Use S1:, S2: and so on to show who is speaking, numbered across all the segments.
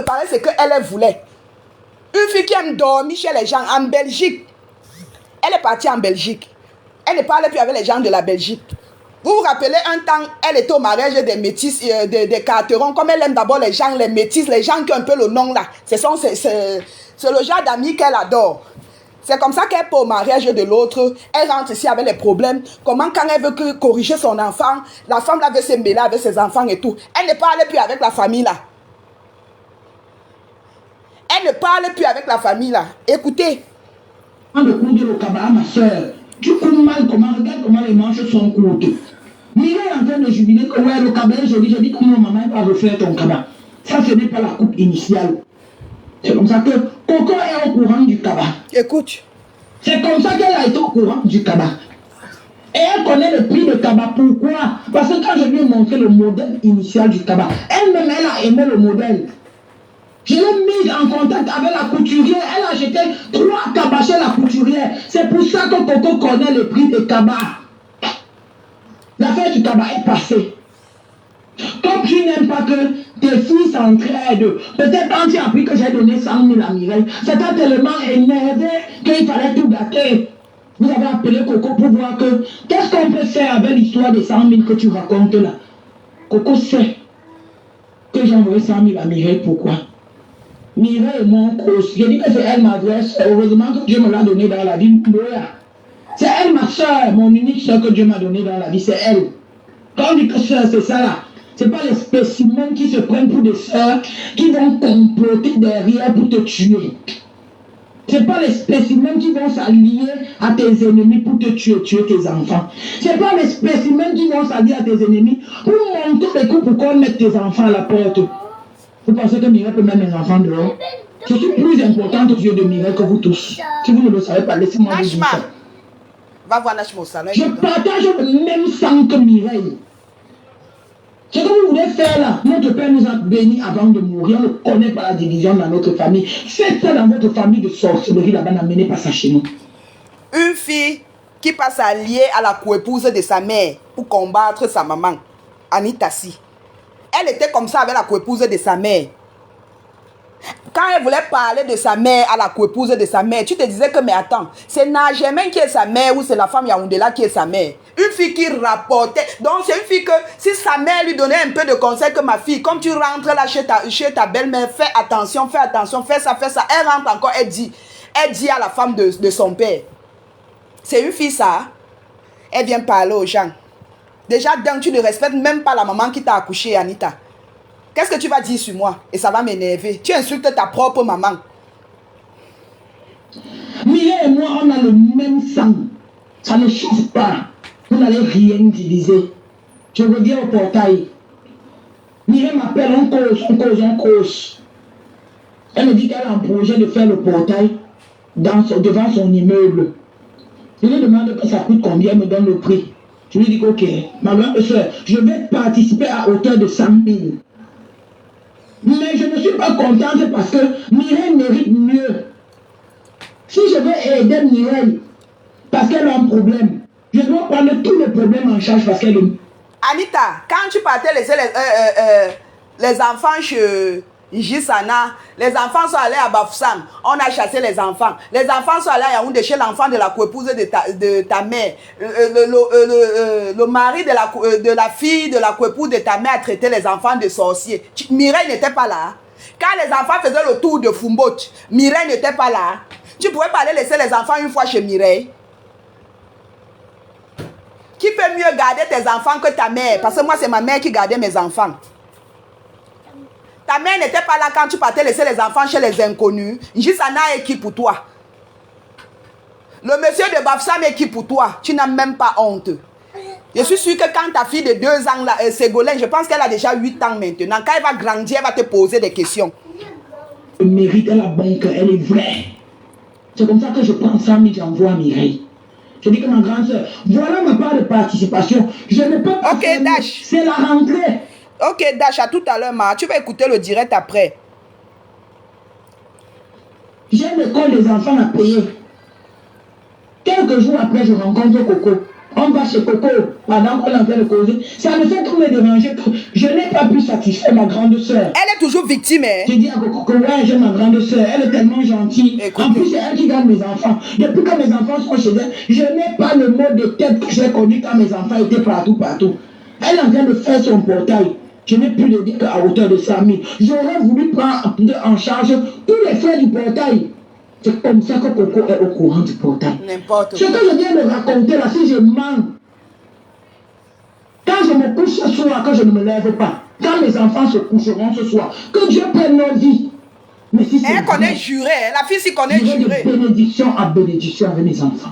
S1: préparé ce qu'elle voulait. Une fille qui aime dormir chez les gens en Belgique. Elle est partie en Belgique. Elle ne parle plus avec les gens de la Belgique. Vous vous rappelez un temps, elle était au mariage des métis, des carterons, comme elle aime d'abord les gens, les métis, les gens qui ont un peu le nom là. C'est le genre d'amis qu'elle adore. C'est comme ça qu'elle peut au mariage de l'autre. Elle rentre ici avec les problèmes. Comment quand elle veut corriger son enfant, la femme là veut se mêler avec ses enfants et tout. Elle ne parle plus avec la famille là. Elle ne parle plus avec la famille là. Écoutez.
S2: De coudre le cabas, ma soeur. Tu couds mal, regarde comment les manches sont courtes. Mireille est en train de jubiler que ouais, le cabas est joli. Je dis comment maman va refaire ton cabas. Ça, ce n'est pas la coupe initiale. C'est comme ça que Coco est au courant du cabas.
S1: Écoute. C'est
S2: comme ça qu'elle a été au courant du cabas. Et elle connaît le prix de cabas. Pourquoi? Parce que quand je lui ai montré le modèle initial du cabas, elle-même, elle a aimé le modèle. Je l'ai mise en contact avec la couturière. Elle a acheté 3 cabas chez la couturière. C'est pour ça que Coco connaît le prix des cabas. L'affaire du cabas est passée. Comme tu n'aimes pas que tes filles s'entraident, peut-être quand tu as appris que j'ai donné 100 000 à Mireille, ça t'a tellement énervé qu'il fallait tout gâter. Vous avez appelé Coco pour voir que qu'est-ce qu'on peut faire avec l'histoire des 100 000 que tu racontes là. Coco sait que j'ai envoyé 100 000 à Mireille. Pourquoi? Mireille est mon cause. Je dis que c'est elle ma vraie soeur. Heureusement que Dieu me l'a donné dans la vie. C'est elle ma soeur, mon unique soeur que Dieu m'a donné dans la vie. C'est elle. Quand on dit que soeur, c'est ça là. C'est pas les spécimens qui se prennent pour des soeurs qui vont comploter derrière pour te tuer. C'est pas les spécimens qui vont s'allier à tes ennemis pour te tuer tes enfants. C'est pas les spécimens qui vont s'allier à tes ennemis pour monter les coups pour qu'on mette tes enfants à la porte. Vous pensez que Mireille peut mettre mes enfants dehors? Je suis plus importante aux yeux de Mireille que vous tous. Si vous ne le savez pas, laissez-moi vous dire ça.
S1: Va voir Nachma au salon.
S2: Je partage le même sang que Mireille. Ce que vous voulez faire là, notre Père nous a bénis avant de mourir. On ne connaît pas la division dans notre famille. Faites ça dans votre famille de sorcellerie là-bas, n'amenez pas ça chez nous.
S1: Une fille qui passe à lier à la coépouse de sa mère pour combattre sa maman, Anita Si. Elle était comme ça avec la coépouse de sa mère. Quand elle voulait parler de sa mère à la coépouse de sa mère, tu te disais que mais attends, c'est Najemen qui est sa mère ou c'est la femme Yaoundela qui est sa mère? Une fille qui rapportait. Donc c'est une fille que si sa mère lui donnait un peu de conseil que ma fille, comme tu rentres là chez ta belle-mère, fais attention, fais ça. Elle rentre encore, elle dit à la femme de son père. C'est une fille ça. Elle vient parler aux gens. Déjà, donc, tu ne respectes même pas la maman qui t'a accouché, Anita. Qu'est-ce que tu vas dire sur moi? Et ça va m'énerver. Tu insultes ta propre maman.
S2: Mireille et moi, on a le même sang. Ça ne change pas. Vous n'allez rien diviser. Je reviens au portail. Mireille m'appelle, on cause. Elle me dit qu'elle a un projet de faire le portail devant son immeuble. Je lui demande que ça coûte combien, elle me donne le prix. Je lui dis ok, ma grande soeur, je vais participer à hauteur de 100 000. Mais je ne suis pas contente parce que Mireille mérite mieux. Si je veux aider Mireille parce qu'elle a un problème, je dois prendre tous les problèmes en charge parce qu'elle est...
S1: Anita, quand tu partais laisser les enfants chez Gisana, les enfants sont allés à Bafoussam, on a chassé les enfants. Les enfants sont allés à Yaoundé chez l'enfant de la coépouse de ta mère. Le mari de la fille de la coépouse de ta mère a traité les enfants de sorciers. Mireille n'était pas là. Quand les enfants faisaient le tour de Fumbot, Mireille n'était pas là. Tu pouvais pas aller laisser les enfants une fois chez Mireille. Qui peut mieux garder tes enfants que ta mère? Parce que moi, c'est ma mère qui gardait mes enfants. Ta mère n'était pas là quand tu partais laisser les enfants chez les inconnus. Gisana est qui pour toi? Le monsieur de Bafsam est qui pour toi? Tu n'as même pas honte. Je suis sûre que quand ta fille de 2 ans, là, Ségolène, je pense qu'elle a déjà 8 ans maintenant. Quand elle va grandir, elle va te poser des questions.
S2: Le mérite à la banque, elle est vraie. C'est comme ça que je prends 100 000, j'envoie à Mireille. Je dis que ma grande soeur, voilà ma part de participation. Je ne peux pas...
S1: Ok, Dash.
S2: C'est la rentrée.
S1: Ok, Dash, à tout à l'heure, Ma. Tu vas écouter le direct après.
S2: J'ai l'école des enfants à payer. Quelques jours après, je rencontre Coco. On va chez Coco pendant qu'on est en train de causer. Ça ne fait que me déranger que je n'ai pas pu satisfaire ma grande soeur.
S1: Elle est toujours victime, hein?
S2: J'ai dit à Coco que ouais, j'ai ma grande soeur. Elle est tellement gentille.
S1: Écoute.
S2: En plus, c'est elle qui garde mes enfants. Depuis que mes enfants sont chez elle, je n'ai pas le mot de tête que j'ai connu quand mes enfants étaient partout. Elle est en train de faire son portail. Je n'ai plus de dire qu'à hauteur de 100 000. J'aurais voulu prendre en charge tous les frais du portail. C'est comme ça que Coco est au courant du portail.
S1: N'importe
S2: Ce
S1: quoi.
S2: que je viens de raconter là, si je mens, quand je me couche ce soir, que je ne me lève pas, quand mes enfants se coucheront ce soir, que Dieu prenne nos vies. Mais si c'est
S1: Elle connaît
S2: vrai,
S1: juré. La fille s'y connaît
S2: j'irai
S1: juré.
S2: de bénédiction en bénédiction avec mes enfants.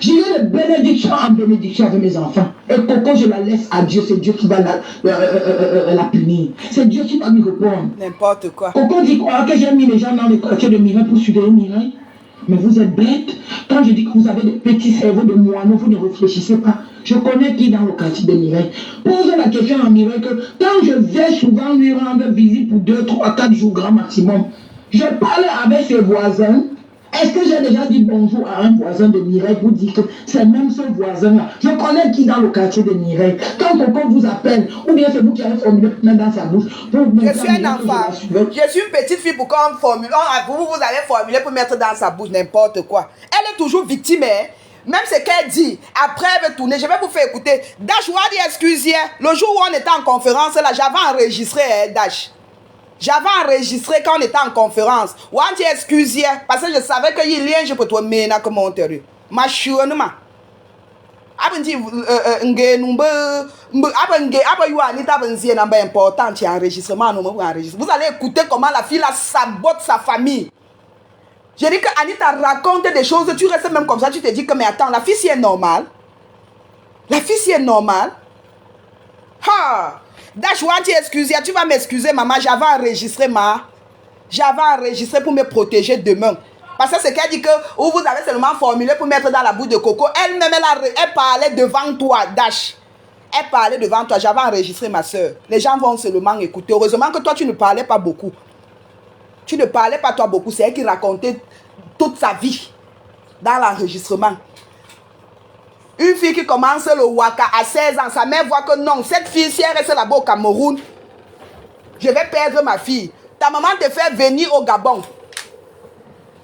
S2: J'irai de bénédiction en bénédiction avec mes enfants. Et Coco, je la laisse à Dieu. C'est Dieu qui va la punir. C'est Dieu qui va lui répondre.
S1: N'importe quoi.
S2: Coco dit quoi? Que j'ai mis les gens dans les quartiers de Mireille pour suivre Mireille. Mais vous êtes bêtes. Quand je dis que vous avez des petits cerveaux de moineaux, vous ne réfléchissez pas. Je connais qui dans le quartier de Mireille. Pose la question à Mireille que quand je vais souvent lui rendre visite pour 2, 3, 4 jours grand maximum, je parle avec ses voisins. Est-ce que j'ai déjà dit bonjour à un voisin de Mireille pour dire que c'est même ce voisin-là? Je connais qui dans le quartier de Mireille. Quand quelqu'un vous appelle, ou bien c'est vous qui avez formulé dans sa bouche.
S1: Je suis un enfant. Je suis une petite fille pour qu'on formule. Vous allez formuler pour mettre dans sa bouche n'importe quoi. Elle est toujours victime, hein? Même ce qu'elle dit, après elle veut tourner, je vais vous faire écouter. Dash, Wadi, excusez, le jour où on était en conférence, là, j'avais enregistré, Dash. J'avais enregistré quand on était en conférence. Wadi, excusez, parce que je savais qu'il y a lien, je peux te mener comme on te dit. Ma chou, non, ma. Abendi, important, enregistrement, vous allez écouter comment la fille là sabote sa famille. J'ai dit que Anita raconte des choses, tu restes même comme ça, tu te dis que mais attends, la fille si est normale. La fille si est normale. Ha! Dashwa, tu vas m'excuser, maman, j'avais enregistré pour me protéger demain. Parce que c'est qu'elle dit que ou vous avez seulement formulé pour mettre dans la bouche de Coco. Elle-même, elle parlait devant toi, Dash. Elle parlait devant toi, j'avais enregistré ma soeur. Les gens vont seulement écouter. Heureusement que toi, tu ne parlais pas beaucoup. Tu ne parlais pas toi beaucoup, c'est elle qui racontait toute sa vie dans l'enregistrement. Une fille qui commence le waka à 16 ans, sa mère voit que non, cette fille, si elle reste là-bas au Cameroun, je vais perdre ma fille. Ta maman te fait venir au Gabon.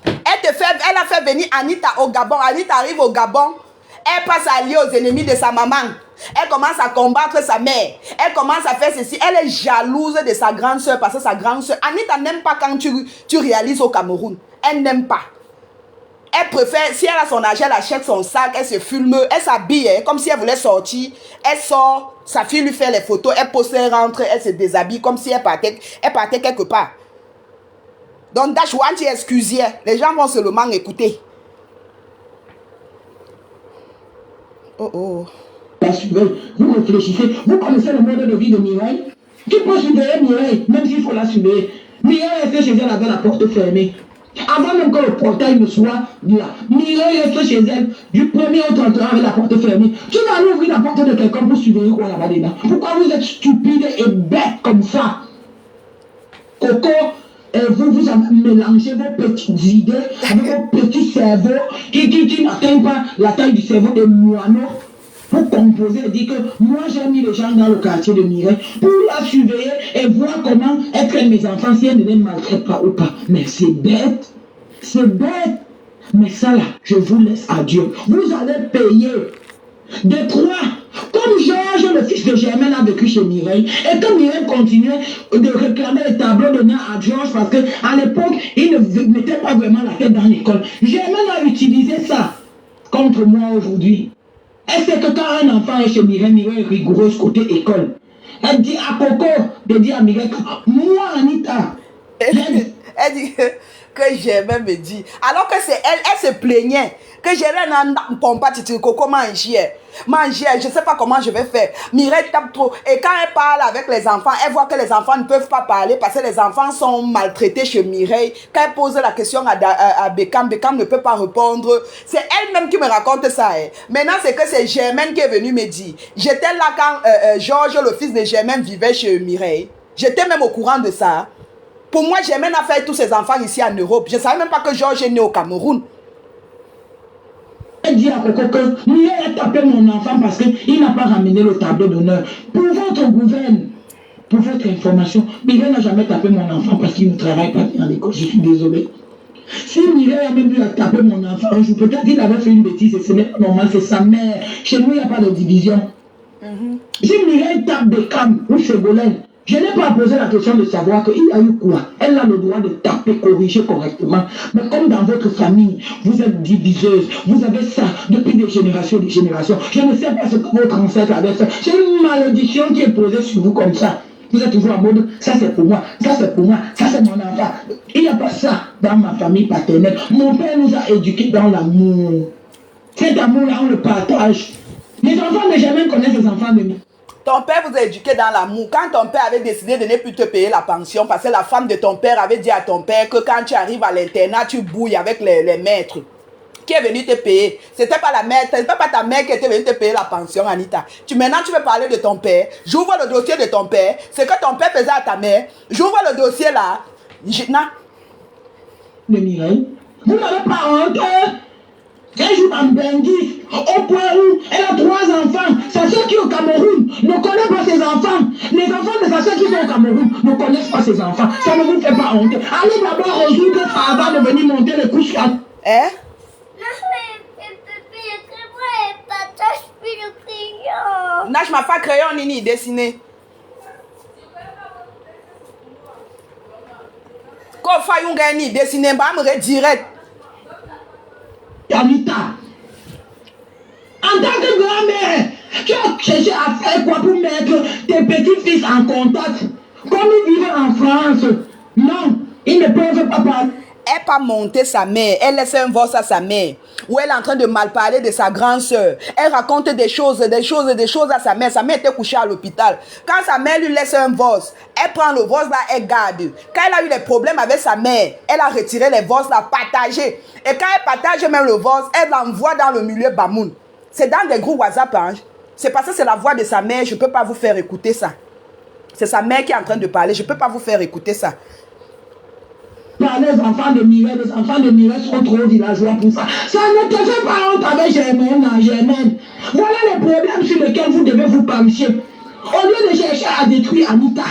S1: Elle a fait venir Anita au Gabon. Anita arrive au Gabon, elle passe à lier aux ennemis de sa maman. Elle commence à combattre sa mère. Elle commence à faire ceci. Elle est jalouse de sa grande soeur parce que sa grande soeur, Anita n'aime pas quand tu réalises au Cameroun. Elle n'aime pas. Elle préfère, si elle a son argent, elle achète son sac, elle se filme, elle s'habille comme si elle voulait sortir. Elle sort, sa fille lui fait les photos, elle pose, elle rentre, elle se déshabille comme si elle partait quelque part. Donc, Dash, tu excusez, les gens vont seulement écouter. Oh oh.
S2: Vous réfléchissez, vous connaissez le mode de vie de Mireille. Qui peut surveiller Mireille, même s'il faut la surveiller. Mireille reste chez elle avec la porte fermée. Avant même que le portail ne soit là, Mireille reste chez elle du 1er au 31 avec la porte fermée. Tu vas aller ouvrir la porte de quelqu'un pour surveiller quoi là-bas dedans. Pourquoi vous êtes stupide et bête comme ça? Coco, vous avez mélangé vos petites idées avec vos petits cerveaux qui n'atteignent pas la taille du cerveau des moineaux. Pour composer et dire que moi j'ai mis les gens dans le quartier de Mireille pour la surveiller et voir comment elle traite mes enfants si elle ne les maltraite pas ou pas. Mais c'est bête. C'est bête. Mais ça là, je vous laisse à Dieu. Vous allez payer. De trois. Comme Georges, le fils de Germaine, a vécu chez Mireille, et que Mireille continuait de réclamer les tableaux de nain à Georges parce qu'à l'époque, il ne mettait pas vraiment la tête dans l'école. Germaine a utilisé ça contre moi aujourd'hui. Elle sait que quand un enfant est chez Mireille, Mireille est rigoureuse côté école. Elle dit à Coco de dire à Mireille que moi, Anita.
S1: Elle dit que Germaine me dit. Alors que c'est elle se plaignait. Que Germaine n'a pas dit Coco manger. Je ne sais pas comment je vais faire. Mireille tape trop. Et quand elle parle avec les enfants, elle voit que les enfants ne peuvent pas parler parce que les enfants sont maltraités chez Mireille. Quand elle pose la question à Beckham, Beckham ne peut pas répondre. C'est elle-même qui me raconte ça. Maintenant, c'est que c'est Germaine qui est venue me dire. J'étais là quand Georges, le fils de Germaine, vivait chez Mireille. J'étais même au courant de ça. Pour moi, Germaine a fait tous ses enfants ici en Europe. Je ne savais même pas que Georges est né au Cameroun.
S2: Elle dit à Coco que Mireille a tapé mon enfant parce qu'il n'a pas ramené le tableau d'honneur. Pour votre gouverne, pour votre information, Mireille n'a jamais tapé mon enfant parce qu'il ne travaille pas dans l'école. Je suis désolé. Si Mireille a même dû taper mon enfant un jour, peut-être qu'il avait fait une bêtise et ce n'est pas normal, c'est sa mère. Chez nous, il n'y a pas de division. Si Mireille tape des Cam ou Ségolène, je n'ai pas posé la question de savoir qu'il y a eu quoi. Elle a le droit de taper, corriger correctement. Mais comme dans votre famille, vous êtes diviseuse, vous avez ça depuis des générations, je ne sais pas ce que votre ancêtre avait fait. C'est une malédiction qui est posée sur vous comme ça. Vous êtes toujours en mode, ça c'est pour moi, ça c'est pour moi, ça c'est mon enfant. Il n'y a pas ça dans ma famille paternelle. Mon père nous a éduqués dans l'amour. Cet amour-là, on le partage. Les enfants de jamais connaissent les enfants de nous.
S1: Ton père vous a éduqué dans l'amour. Quand ton père avait décidé de ne plus te payer la pension, parce que la femme de ton père avait dit à ton père que quand tu arrives à l'internat, tu bouilles avec les maîtres. Qui est venu te payer? C'était pas la mère, c'était pas ta mère qui était venue te payer la pension, Anita. Maintenant, tu veux parler de ton père. J'ouvre le dossier de ton père. C'est que ton père faisait à ta mère. J'ouvre le dossier là.
S2: De Mireille, vous n'avez pas honte. Elle joue en Bengui, au point où elle a 3 enfants. Sa soeur qui est au Cameroun ne connaît pas ses enfants. Les enfants de sa soeur qui sont au Cameroun ne connaissent pas ses enfants. Ça ne vous fait pas honte. Allez d'abord résoudre ça avant de venir monter les couches.
S1: Hein? Nash m'a fait crayon nini dessiné. Quand Fayoun gagne dessiné, bah me direct.
S2: Anita, en tant que grand-mère, tu as cherché à faire quoi pour mettre tes petits-fils en contact? Comme ils vivent en France. Non, ils ne peuvent pas parler.
S1: Elle n'a pas monté sa mère, elle laisse un voice à sa mère, où elle est en train de mal parler de sa grande soeur. Elle raconte des choses à sa mère. Sa mère était couchée à l'hôpital. Quand sa mère lui laisse un voice, elle prend le voice là, elle garde. Quand elle a eu des problèmes avec sa mère, elle a retiré les voices là, partagé. Et quand elle partage même le voice, elle l'envoie dans le milieu Bamoun. C'est dans des groupes WhatsApp. Hein. C'est parce que c'est la voix de sa mère, je ne peux pas vous faire écouter ça. C'est sa mère qui est en train de parler, je ne peux pas vous faire écouter ça.
S2: Les enfants de Mireille, les enfants de Mireille sont trop villageois pour ça. Ça ne te fait pas honte avec Germaine. Voilà les problèmes sur lesquels vous devez vous pencher. Au lieu de chercher à détruire Anita.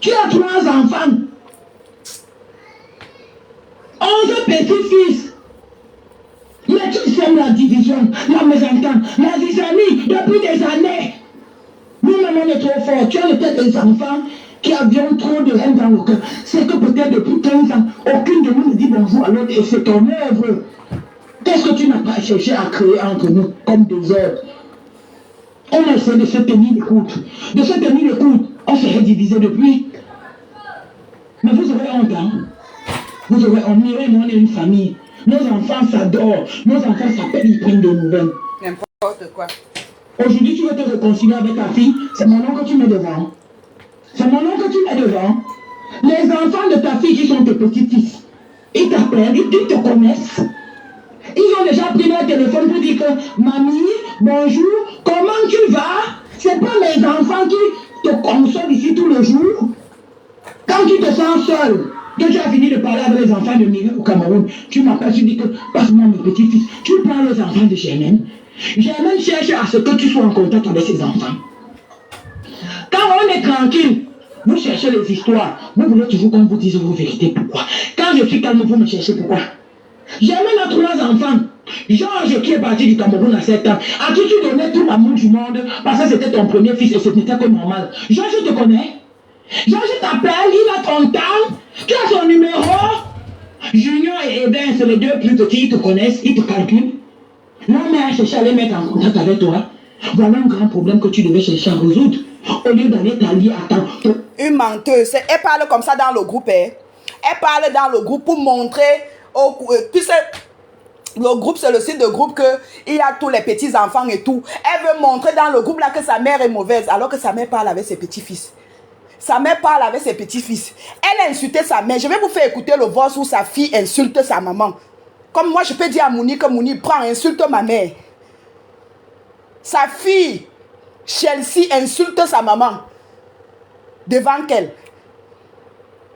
S2: Tu as 3 enfants. 11 petits-fils. Mais tu sèmes la division, la mésentente, la zizanie depuis des années. Nous-mêmes, on est trop forts. Tu as peut-être des enfants qui avions trop de haine dans le cœur. C'est que peut-être depuis 15 ans, aucune de nous ne dit bonjour à l'autre et c'est ton œuvre. Qu'est-ce que tu n'as pas cherché à créer entre nous comme des œuvres? On essaie de se tenir l'écoute. De se tenir l'écoute, on serait divisé depuis. Mais vous aurez honte, hein? Vous aurez honte. Mireille, nous, on est une famille. Nos enfants s'adorent. Nos enfants s'appellent, ils prennent des nouvelles.
S1: N'importe quoi.
S2: Aujourd'hui, tu veux te réconcilier avec ta fille. C'est mon nom que tu mets devant. C'est mon nom que tu mets devant. Les enfants de ta fille qui sont tes petits-fils, ils t'appellent, ils te connaissent. Ils ont déjà pris leur téléphone pour dire que mamie, bonjour, comment tu vas? C'est pas mes enfants qui te consolent ici tous les jours. Quand tu te sens seul, que tu as fini de parler avec les enfants de Mireille au Cameroun, tu m'appelles, tu dis que passe-moi mes petits-fils. Tu parles aux enfants de Germaine. Germaine cherche à ce que tu sois en contact avec ses enfants. Quand on est tranquille, vous cherchez les histoires. Vous voulez toujours qu'on vous dise vos vérités. Pourquoi? Quand je suis calme, vous me cherchez pourquoi? Germaine a 3 enfants. Georges, qui est parti du Cameroun à 7 ans, à qui tu donnais tout l'amour du monde parce que c'était ton premier fils et ce n'était que normal. Georges te connaît. Georges t'appelle, il a ton temps. Tu as son numéro. Junior et Eben, c'est les 2 plus petits, ils te connaissent, ils te calculent. L'homme a cherché à les mettre en contact avec toi. Voilà un grand problème que tu devais chercher à résoudre. Au lieu d'aller t'allier à temps.
S1: Une menteuse. Elle parle comme ça dans le groupe. Hein. Elle parle dans le groupe pour montrer. Puisque le groupe, c'est le site de groupe qu'il y a tous les petits-enfants et tout. Elle veut montrer dans le groupe là que sa mère est mauvaise. Alors que sa mère parle avec ses petits-fils. Sa mère parle avec ses petits-fils. Elle a insulté sa mère. Je vais vous faire écouter le voice où sa fille insulte sa maman. Comme moi, je peux dire à Mouni que Mouni prend, insulte ma mère. Sa fille, Chelsea, insulte sa maman. Devant qu'elle.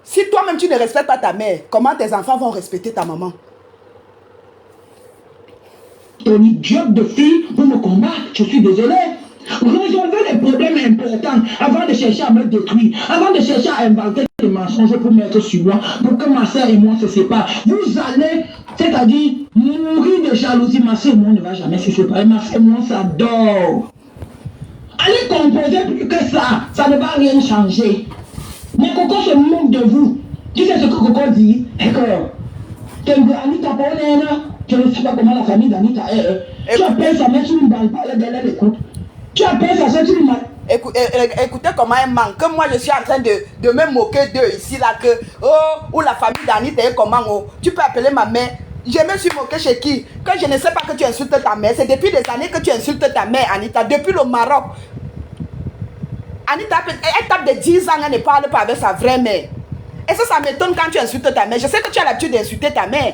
S1: Si toi-même tu ne respectes pas ta mère, comment tes enfants vont respecter ta maman?
S2: ton idiot de fille pour me combattre. Je suis désolé. Résolvez les problèmes importants avant de chercher à me détruire, avant de chercher à inventer des mensonges pour mettre sur moi, pour que ma soeur et moi se séparent. Vous allez, c'est-à-dire, mourir de jalousie. Ma soeur et moi ne va jamais se séparer. Ma soeur et moi s'adore. Allez composer plus que ça ne va rien changer. Mais Coco se moque de vous. Tu sais ce que Coco dit? D'accord. Anita, je ne sais pas comment la famille d'Anita est. Tu appelles sa mère, tu lui parles pas, elle écoute. Tu appelles sa soeur, tu lui parles.
S1: Écoutez comment elle manque. Que moi je suis en train de me moquer d'eux ici là que ou la famille d'Anita est comment tu peux appeler ma mère. Je me suis moqué chez qui? Que je ne sais pas que tu insultes ta mère. C'est depuis des années que tu insultes ta mère, Anita. Depuis le Maroc. Anita, elle tape de 10 ans, elle ne parle pas avec sa vraie mère. Et ça m'étonne quand tu insultes ta mère. Je sais que tu as l'habitude d'insulter ta mère.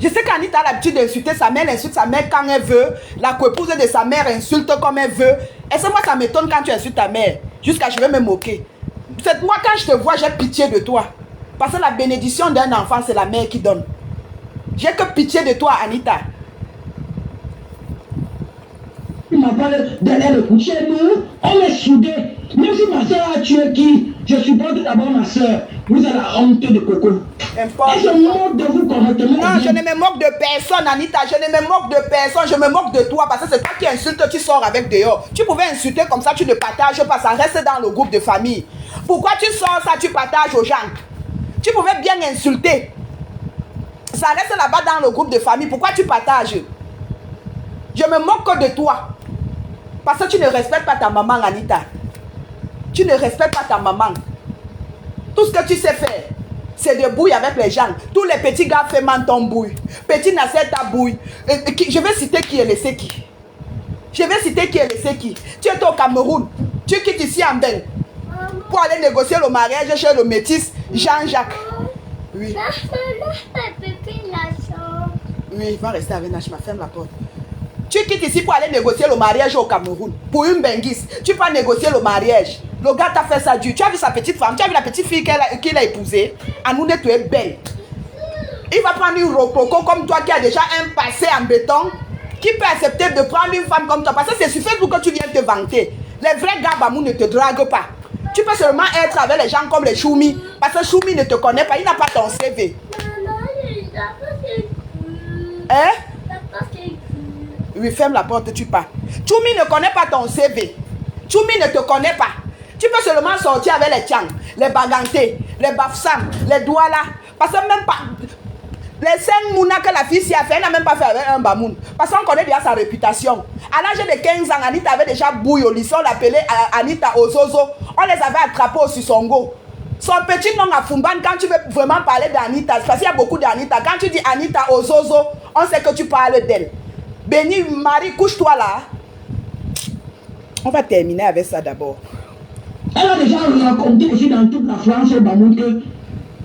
S1: Je sais qu'Anita a l'habitude d'insulter sa mère. Elle insulte sa mère quand elle veut. La coépouse de sa mère insulte comme elle veut. Et c'est moi, ça m'étonne quand tu insultes ta mère. Jusqu'à je vais me moquer. Moi, quand je te vois, j'ai pitié de toi. Parce que la bénédiction d'un enfant, c'est la mère qui donne. J'ai que pitié de toi, Anita.
S2: Il m'a parlé d'elle chez nous, on est soudés. Même si ma soeur a tué qui, je supporte d'abord ma soeur. Vous avez la honte de Coco. Elle se moque de vous correctement.
S1: Non, je ne me moque de personne, Anita. Je ne me moque de personne. Je me moque de toi parce que c'est toi qui insultes, tu sors avec dehors. Tu pouvais insulter comme ça, tu ne partages pas. Ça reste dans le groupe de famille. Pourquoi tu sors ça, tu partages aux gens? Tu pouvais bien insulter. Ça reste là-bas dans le groupe de famille. Pourquoi tu partages? Je me moque de toi. Parce que tu ne respectes pas ta maman, Anita. Tu ne respectes pas ta maman. Tout ce que tu sais faire, c'est de bouiller avec les gens. Tous les petits gars font menton bouille. Petit Nasser ta bouille. Je vais citer qui est laissé qui. Tu es au Cameroun. Tu quittes ici en Benne pour aller négocier le mariage chez le métis Jean-Jacques. Oui. Oui, il va rester avec Nachma. Ferme la porte. Tu quittes ici pour aller négocier le mariage au Cameroun. Pour une benguise. Tu peux négocier le mariage. Le gars t'a fait ça dur. Tu as vu sa petite femme. Tu as vu la petite fille qu'il a épousée. Anoune, tu es belle. Il va prendre une rococo comme toi qui a déjà un passé en béton. Qui peut accepter de prendre une femme comme toi? Parce que c'est sur Facebook que tu viens te vanter. Les vrais gars Bamou ne te draguent pas. Tu peux seulement être avec les gens comme les Choumi. Parce que Choumi ne te connaît pas. Il n'a pas ton CV. Hein? Oui, ferme la porte, tu pars. Choumi ne connaît pas ton CV. Choumi ne te connaît pas. Tu peux seulement sortir avec les Tchang, les Baganté, les Bafsam, les Douala. Parce que même pas... Les 5 mouna que la fille s'y a fait, elle n'a même pas fait avec un Bamoun. Parce qu'on connaît déjà sa réputation. À l'âge de 15 ans, Anita avait déjà bouilli au lycée. On l'appelait Anita Ozozo. On les avait attrapés au Sissongo. Son petit nom à Fumban, quand tu veux vraiment parler d'Anita, parce qu'il y a beaucoup d'Anita. Quand tu dis Anita Ozozo, on sait que tu parles d'elle. Béni, Marie, couche-toi là. On va terminer avec ça d'abord.
S2: Elle a déjà raconté aussi dans toute la France au Bamoun que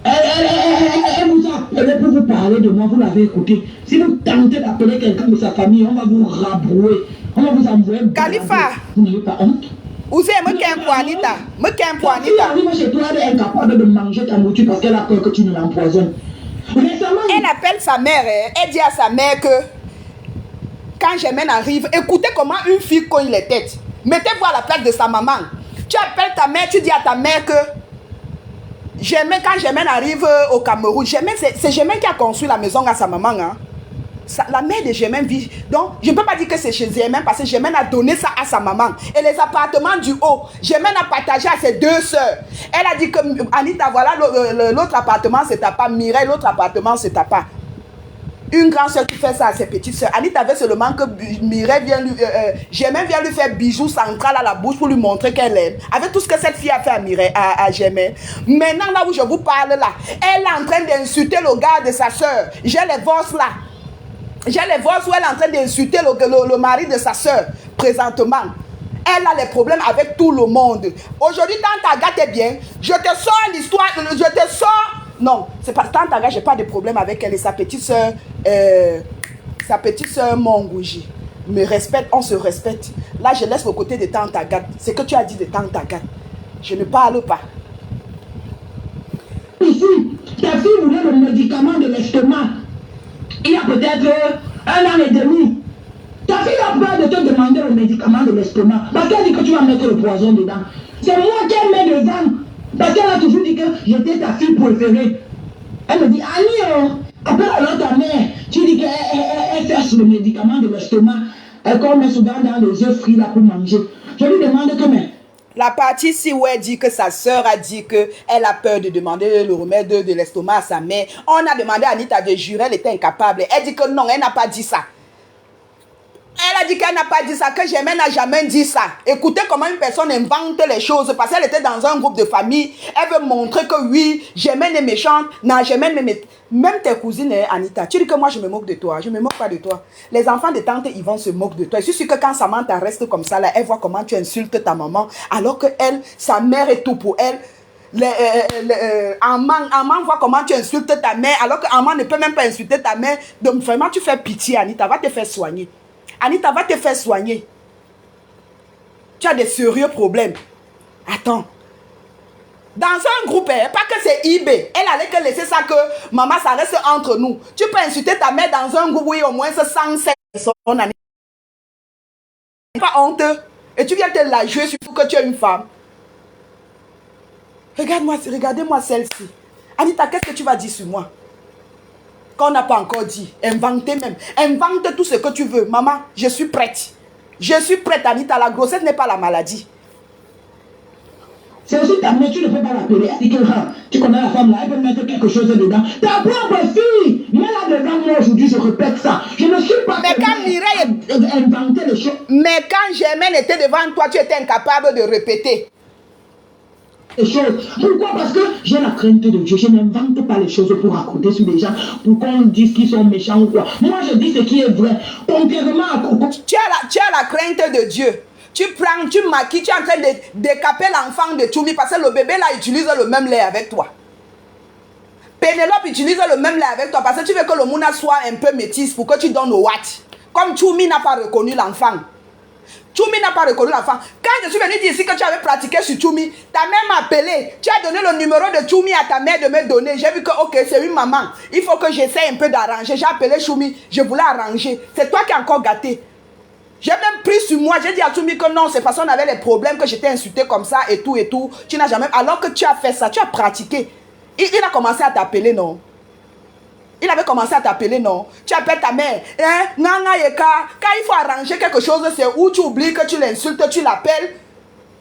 S2: elle vous a appelé pour vous parler de moi, vous l'avez écouté. Si vous tentez d'appeler quelqu'un de sa famille, on va vous rabrouer. On va vous envoyer.
S1: Khalifa.
S2: Vous n'avez pas honte?
S1: Où c'est me qu'un pour Anita? Me qu'un pour Anita?
S2: Elle arrive chez toi, elle est incapable de manger ta nourriture parce qu'elle a peur que tu ne l'empoisonnes. Récemment,
S1: elle appelle sa mère, elle dit à sa mère que quand Germaine arrive, écoutez comment une fille cogne les têtes. Mettez-vous à la place de sa maman. Tu appelles ta mère, tu dis à ta mère que Germaine, quand Germaine arrive au Cameroun, c'est Germaine qui a construit la maison à sa maman. Hein. La mère de Germaine vit. Donc, je ne peux pas dire que c'est chez Germaine parce que Germaine a donné ça à sa maman. Et les appartements du haut, Germaine a partagé à ses 2 sœurs. Elle a dit que Anita, voilà, l'autre appartement, c'est ta part. Mireille, l'autre appartement, c'est ta part. Une grande soeur qui fait ça à ses petites soeurs. Anita avait seulement que Mireille vient Germaine vient lui faire bijoux central à la bouche pour lui montrer qu'elle aime. Avec tout ce que cette fille a fait à Mireille, à Germaine. Maintenant, là où je vous parle là, elle est en train d'insulter le gars de sa soeur. J'ai les voix là. J'ai les voix où elle est en train d'insulter le mari de sa soeur, présentement. Elle a les problèmes avec tout le monde. Aujourd'hui, Tante Agathe est bien. Je te sors l'histoire, je te sors... Non, c'est pas Tante Agathe, j'ai pas de problème avec elle et sa petite soeur Mongouji. Me respecte, on se respecte. Là, je laisse le côté de Tante Agathe. C'est que tu as dit de Tante Agathe. Je ne parle pas.
S2: Ici, ta fille voulait le médicament de l'estomac. Il y a peut-être 1 an et demi. Ta fille a peur de te demander le médicament de l'estomac parce qu'elle dit que tu vas mettre le poison dedans. C'est moi qui ai mis dedans parce qu'elle a toujours dit que j'étais ta fille préférée. Elle me dit, Annie, appelle alors ta mère. Tu dis qu'elle fait le médicament de l'estomac. Elle met souvent dans les œufs frits là pour manger. Je lui demande que mais.
S1: La partie ici où elle dit que sa sœur a dit qu'elle a peur de demander le remède de l'estomac à sa mère. On a demandé à Anita de jurer, elle était incapable. Elle dit que non, elle n'a pas dit ça. Elle a dit qu'elle n'a pas dit ça, que Germaine n'a jamais dit ça. Écoutez comment une personne invente les choses parce qu'elle était dans un groupe de famille. Elle veut montrer que oui, Germaine est méchante. Non, Germaine même tes cousines, Anita. Tu dis que moi je me moque de toi. Je ne me moque pas de toi. Les enfants de tante Yvonne se moquent de toi. Je suis sûre que quand Samantha reste comme ça, là, elle voit comment tu insultes ta maman alors que elle, sa mère est tout pour elle. Amman voit comment tu insultes ta mère alors que Amman ne peut même pas insulter ta mère. Donc vraiment tu fais pitié, Anita. Va te faire soigner. Anita va te faire soigner. Tu as des sérieux problèmes. Attends. Dans un groupe, pas que c'est eBay. Elle allait que laisser ça que maman, ça reste entre nous. Tu peux insulter ta mère dans un groupe où il y a au moins 107 personnes. Pas honteux. Et tu viens te la jouer sur que tu es une femme. Regardez-moi celle-ci. Anita, qu'est-ce que tu vas dire sur moi? Qu'on n'a pas encore dit. Inventez même. Invente tout ce que tu veux. Maman, je suis prête. Je suis prête, Anita. La grossesse n'est pas la maladie.
S2: C'est aussi ta mère, tu ne peux pas l'appeler. Elle dit que tu connais la femme là, elle peut mettre quelque chose dedans. Ta propre fille, mais là-dedans, moi aujourd'hui, je répète ça. Je ne suis pas.
S1: Mais quand Mireille
S2: inventer les choses.
S1: Mais quand Germaine était devant toi, tu étais incapable de répéter.
S2: Les choses. Pourquoi? Parce que j'ai la crainte de Dieu. Je n'invente pas les choses pour raconter sur les gens, pour qu'on dise qu'ils sont méchants ou quoi. Moi, je dis ce qui est vrai. Contrairement à Coco.
S1: Tu as la crainte de Dieu. Tu prends, tu maquilles, tu es en train de décaper l'enfant de Choumi parce que le bébé là utilise le même lait avec toi. Pénélope utilise le même lait avec toi parce que tu veux que le Mouna soit un peu métisse pour que tu donnes au Watt. Comme Choumi n'a pas reconnu l'enfant. Choumi n'a pas reconnu l'enfant. Quand je suis venue dire ici que tu avais pratiqué sur Choumi, ta mère m'a appelé. Tu as donné le numéro de Choumi à ta mère de me donner. J'ai vu que, ok, c'est une maman. Il faut que j'essaie un peu d'arranger. J'ai appelé Choumi. Je voulais arranger. C'est toi qui as encore gâté. J'ai même pris sur moi. J'ai dit à Choumi que non, c'est parce qu'on avait les problèmes que j'étais insultée comme ça et tout et tout. Tu n'as jamais... Alors que tu as fait ça, tu as pratiqué. Il a commencé à t'appeler, non? Il avait commencé à t'appeler, non? Tu appelles ta mère. Hein? Nana Yeka. Quand il faut arranger quelque chose, c'est où tu oublies que tu l'insultes, tu l'appelles.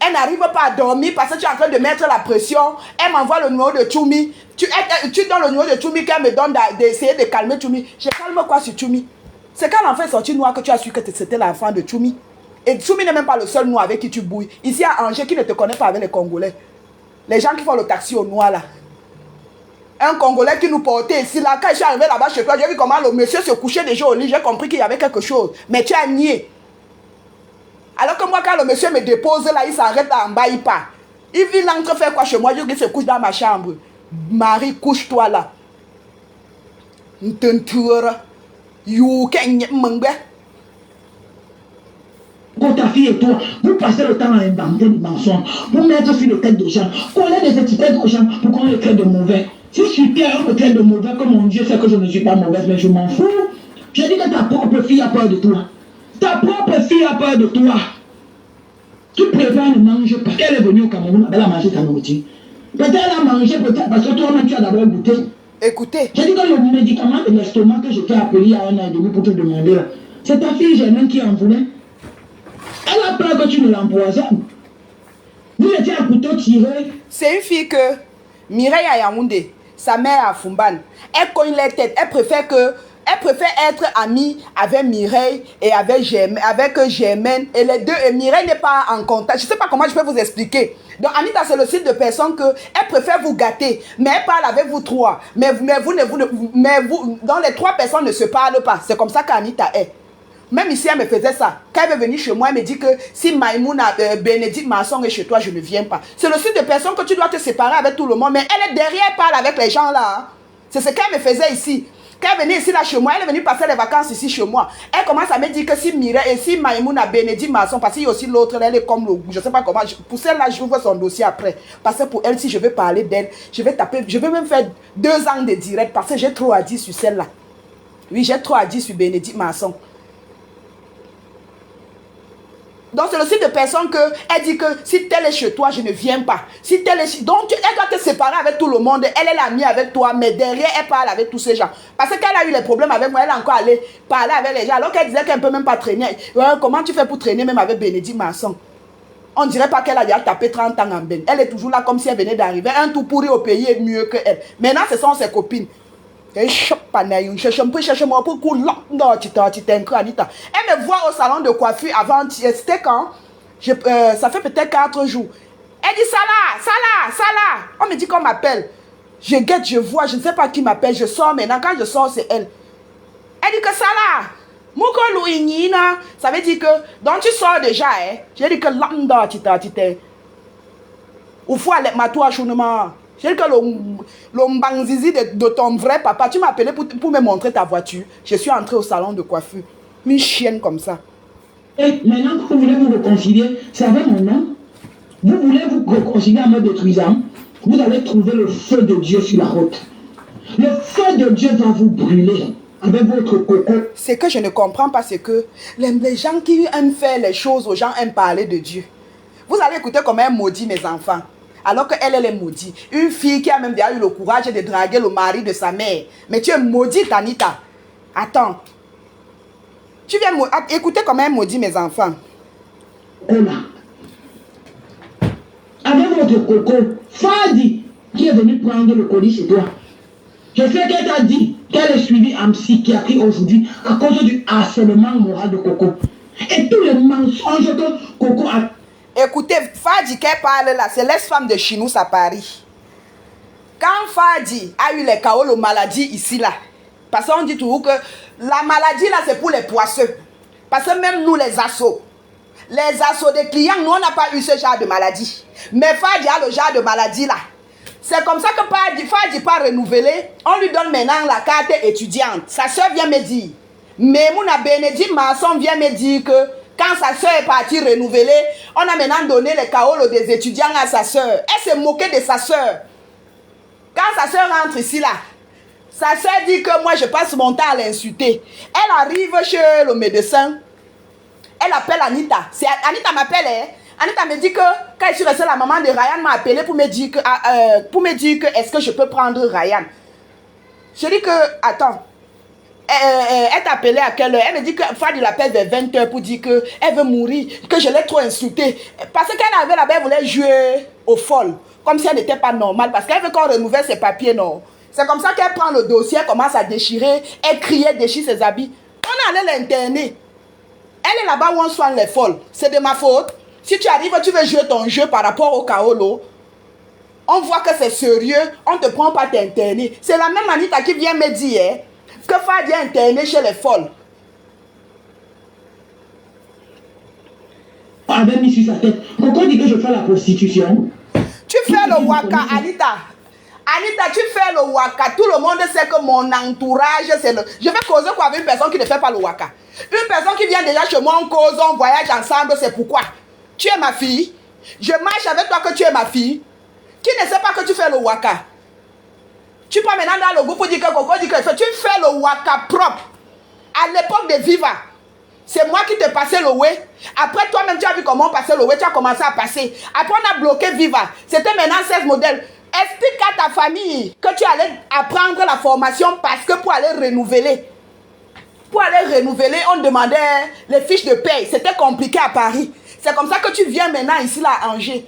S1: Elle n'arrive pas à dormir parce que tu es en train de mettre la pression. Elle m'envoie le numéro de Choumi. Tu donnes le numéro de Choumi qu'elle me donne d'essayer de calmer Choumi. Je calme quoi sur Choumi? C'est quand l'enfant est sorti noir que tu as su que c'était l'enfant de Choumi. Et Choumi n'est même pas le seul noir avec qui tu bouilles. Ici à Angers qui ne te connaît pas avec les Congolais. Les gens qui font le taxi au noir là. Un Congolais qui nous portait ici, là, quand je suis arrivé là-bas chez toi, j'ai vu comment le monsieur se couchait déjà au lit, j'ai compris qu'il y avait quelque chose. Mais tu as nié. Alors que moi, quand le monsieur me dépose là, il s'arrête en bas, il part. Il vient entre faire quoi chez moi, je se couche dans ma chambre. Marie, couche-toi là.
S2: Quand ta fille et toi, vous passez le temps à inventer des mensonges, pour mettre sur les têtes des gens, coller des étiquettes aux gens pour qu'on les traite de mauvais. Si je suis Pierre, on me traite de mauvais, comme mon Dieu sait que je ne suis pas mauvaise, mais je m'en fous. Je dis que ta propre fille a peur de toi. Ta propre fille a peur de toi. Tu préfères ne manger parce qu'elle est venue au Cameroun, elle a mangé ta nourriture. Peut-être elle a mangé, peut-être parce que toi-même tu as d'abord goûté.
S1: Écoutez.
S2: J'ai dit que le médicament de l'estomac que je t'ai appelé il y a 1 an et demi pour te demander là, c'est ta fille Germaine qui en voulait. Elle a peur que tu ne l'empoisonnes. Vous étiez un couteau tiré.
S1: C'est une fille que Mireille à Yaoundé, sa mère à Fumban, elle cogne les têtes. Elle préfère être amie avec Mireille et avec Germaine. Et les deux, et Mireille n'est pas en contact. Je ne sais pas comment je peux vous expliquer. Donc Anita, c'est le style de personne que elle préfère vous gâter. Mais elle parle avec vous trois. Mais dans les 3 personnes ne se parlent pas. C'est comme ça qu'Anita est. Même ici, elle me faisait ça. Quand elle est venue chez moi, elle me dit que si Maïmouna, Bénédicte Masson est chez toi, je ne viens pas. C'est le style de personne que tu dois te séparer avec tout le monde. Mais elle est derrière, elle parle avec les gens là. Hein. C'est ce qu'elle me faisait ici. Quand elle venait ici là chez moi, elle est venue passer les vacances ici chez moi. Elle commence à me dire que si Mireille et si Maïmouna, Bénédicte Masson, parce qu'il y a aussi l'autre, elle est comme le... Je ne sais pas comment. Pour celle-là, j'ouvre son dossier après. Parce que pour elle, si je veux parler d'elle, je vais taper... Je vais même faire 2 ans de direct parce que j'ai trop à dire sur celle-là. Oui, j'ai trop à dire sur Bénédicte Masson. Donc, c'est le type de personne que elle dit que si tel est chez toi, je ne viens pas. Si tel est chez... Donc, elle doit te séparer avec tout le monde. Elle est l'amie avec toi, mais derrière, elle parle avec tous ces gens. Parce qu'elle a eu les problèmes avec moi, elle est encore allée parler avec les gens. Alors qu'elle disait qu'elle ne peut même pas traîner. Comment tu fais pour traîner même avec Bénédicte Masson? On dirait pas qu'elle a déjà tapé 30 ans en Ben. Elle est toujours là comme si elle venait d'arriver. Un tout pourri au pays est mieux qu'elle. Maintenant, ce sont ses copines. Elle me voit au salon de coiffure avant, c'était quand? Ça fait peut-être 4 jours. Elle dit Salah. On me dit qu'on m'appelle. Je guette, je vois, je ne sais pas qui m'appelle. Je sors maintenant. Quand je sors, c'est elle. Elle dit que Salah. Ça veut dire que, donc tu sors déjà, hein. J'ai dit que l'anda, ou faut aller ma toi, j'ai dit que l'ombangzizi de ton vrai papa, tu m'as appelé pour me montrer ta voiture. Je suis entrée au salon de coiffure. Une chienne comme ça.
S2: Et maintenant que vous voulez vous réconcilier, c'est avec mon nom. Vous voulez vous réconcilier en me détruisant. Vous allez trouver le feu de Dieu sur la route. Le feu de Dieu va vous brûler avec votre coco.
S1: Ce que je ne comprends pas, c'est que les gens qui aiment faire les choses aux gens aiment parler de Dieu. Vous allez écouter comme un maudit, mes enfants. Alors qu'elle, elle est maudite. Une fille qui a même déjà eu le courage de draguer le mari de sa mère. Mais tu es maudite, Anita. Attends. Tu viens écouter comme un maudit, mes enfants.
S2: Voilà. Avec votre coco, Fadi, qui est venu prendre le colis chez toi. Je sais qu'elle t'a dit qu'elle est suivie en psychiatrie aujourd'hui à cause du harcèlement moral de Coco. Et tous les mensonges que Coco a...
S1: Écoutez, Fadi qu'elle parle là, c'est l'ex-femme de Chinous à Paris. Quand Fadi a eu les chaos, la maladie ici là, parce qu'on dit toujours que la maladie là c'est pour les poisseux. Parce que même nous les assos des clients, nous on n'a pas eu ce genre de maladie. Mais Fadi a le genre de maladie là. C'est comme ça que Fadi pas renouvelé. On lui donne maintenant la carte étudiante. Sa soeur vient me dire. Mais Mouna Bénédicte Masson vient me dire que quand sa soeur est partie renouveler, on a maintenant donné les caolos des étudiants à sa soeur. Elle s'est moquée de sa soeur. Quand sa soeur rentre ici là, sa soeur dit que moi je passe mon temps à l'insulter. Elle arrive chez le médecin. Elle appelle Anita. Anita m'appelle, hein. Anita me dit que quand je suis restée, la maman de Ryan m'a appelé pour me dire que est-ce que je peux prendre Ryan. Je dis que, attends, elle t'a appelé à quelle heure? Elle me dit que Fadi l'appelle vers 20h pour dire qu'elle veut mourir, que je l'ai trop insultée. Parce qu'elle avait là-bas, elle voulait jouer au folle, comme si elle n'était pas normale, parce qu'elle veut qu'on renouvelle ses papiers, non. C'est comme ça qu'elle prend le dossier, elle commence à déchirer, elle crie, elle déchire ses habits. On allait l'interner. Elle est là-bas où on soigne les folles. C'est de ma faute. Si tu arrives, tu veux jouer ton jeu par rapport au Kaolo, on voit que c'est sérieux, on ne te prend pas t'interner. C'est la même Anita qui vient me dire que Fadi est interné chez les folles.
S2: Avait mis sur sa tête. Pourquoi dit que je fais la prostitution?
S1: Tu fais le waka, Anita. Anita, tu fais le waka. Tout le monde sait que mon entourage, c'est le... Je vais causer quoi avec une personne qui ne fait pas le waka? Une personne qui vient déjà chez moi, on cause, on voyage ensemble, c'est pourquoi? Tu es ma fille. Je marche avec toi que tu es ma fille. Qui ne sait pas que tu fais le waka? Tu peux maintenant dans le groupe pour dire que Coco dit que tu fais le waka propre. À l'époque de Viva, c'est moi qui te passais le way. Après toi-même, tu as vu comment on passait le way. Tu as commencé à passer. Après, on a bloqué Viva. C'était maintenant 16 modèles. Explique à ta famille que tu allais apprendre la formation parce que pour aller renouveler. Pour aller renouveler, on demandait les fiches de paye. C'était compliqué à Paris. C'est comme ça que tu viens maintenant ici là à Angers.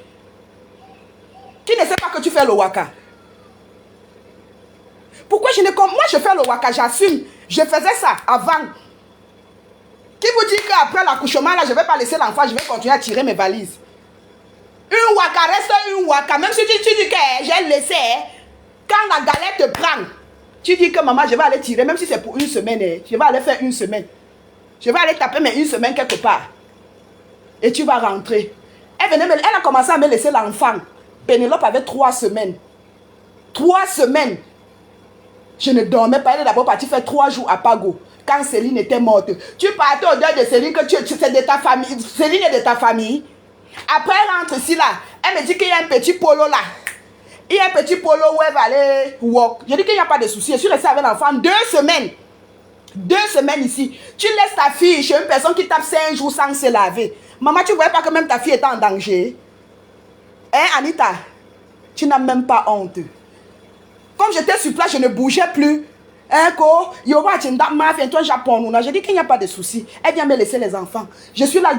S1: Qui ne sait pas que tu fais le waka? Pourquoi je ne comprends? Moi je fais le waka, j'assume. Je faisais ça avant. Qui vous dit qu'après l'accouchement là, je ne vais pas laisser l'enfant, je vais continuer à tirer mes valises? Une waka reste une waka. Même si tu dis que j'ai laissé, quand la galère te prend, tu dis que maman, je vais aller tirer, même si c'est pour une semaine, je vais aller faire une semaine. Je vais aller taper mais une semaine quelque part. Et tu vas rentrer. Elle a commencé à me laisser l'enfant. Pénélope avait 3 semaines. 3 semaines. Je ne dormais pas. Elle est d'abord partie faire 3 jours à Pago. Quand Céline était morte. Tu partais au deuil de Céline, que c'est de ta famille. Céline est de ta famille. Après, elle rentre ici là. Elle me dit qu'il y a un petit polo là. Il y a un petit polo où elle va aller walk. Je dis qu'il n'y a pas de souci. Je suis restée avec l'enfant 2 semaines. 2 semaines ici. Tu laisses ta fille chez une personne qui tape 5 jours sans se laver. Maman, tu ne voyais pas que même ta fille était en danger? Hein, Anita? Tu n'as même pas honte. Comme j'étais sur place, je ne bougeais plus. Hein, quoi? Toi, Japon, j'ai dit qu'il n'y a pas de souci. Elle vient me laisser les enfants. Je suis là,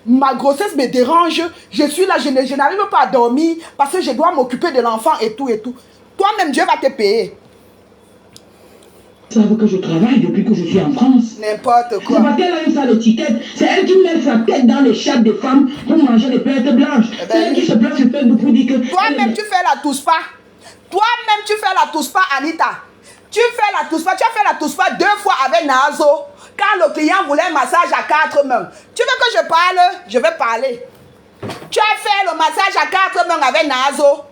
S1: ma grossesse me dérange. Je suis là, je n'arrive pas à dormir parce que je dois m'occuper de l'enfant et tout et tout. Toi-même, Dieu va te payer.
S2: Vous savez que je travaille depuis que je suis en France.
S1: N'importe quoi.
S2: C'est parce qu'elle a eu ça l'étiquette. C'est elle qui met sa tête dans les chattes des femmes pour manger les pâtes blanches. C'est elle qui se place sur Facebook pour dire que...
S1: Toi-même, tu fais la touspa. Toi-même, tu fais la touspa, Anita. Tu fais la touspa. Tu as fait la touspa 2 fois avec Nazo. Quand le client voulait un massage à 4 mains. Tu veux que je parle? Je vais parler. Tu as fait le massage à 4 mains avec Nazo.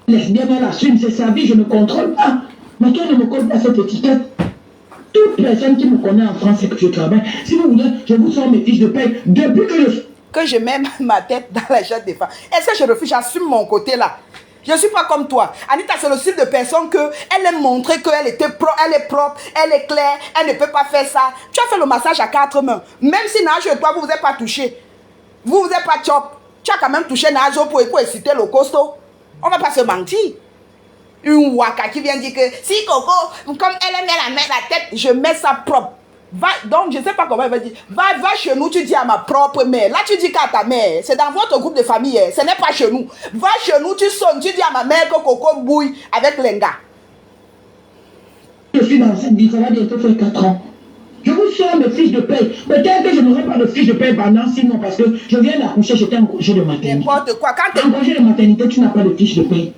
S2: Lesbienne, elle assume, c'est sa vie, je ne contrôle pas. Mais qu'elle ne me colle pas cette étiquette. Toute personne qui me connaît en France, c'est que je travaille. Si vous voulez, je vous sors mes fiches de paie depuis
S1: que je mets ma tête dans la chatte des femmes. Est-ce que je refuse? J'assume mon côté là. Je ne suis pas comme toi. Anita, c'est le style de personne elle aime montrer qu'elle était elle est propre, elle est claire, elle ne peut pas faire ça. Tu as fait le massage à 4 mains. Même si Najo et toi, vous vous êtes pas touché. Vous vous êtes pas chop. Tu as quand même touché Najo pour exciter le costaud. On ne va pas se mentir. Une waka qui vient dire que si Coco, comme elle aime la mettre la tête, je mets ça propre. Va, donc, je ne sais pas comment elle va dire. Va chez nous, tu dis à ma propre mère. Là, tu dis qu'à ta mère. C'est dans votre groupe de famille. Ce n'est pas chez nous. Va chez nous, tu sonnes, tu dis à ma mère que Coco bouille avec Lenga.
S2: Je suis dans cette vie, ça va bientôt faire 4 ans. Je vous sors mes fiches de paie. Peut-être que je n'aurai pas de fiches de paie pendant 6 mois parce que je viens d'accoucher, j'étais en congé de maternité.
S1: N'importe quoi.
S2: En congé de maternité, tu n'as pas de fiches de paie.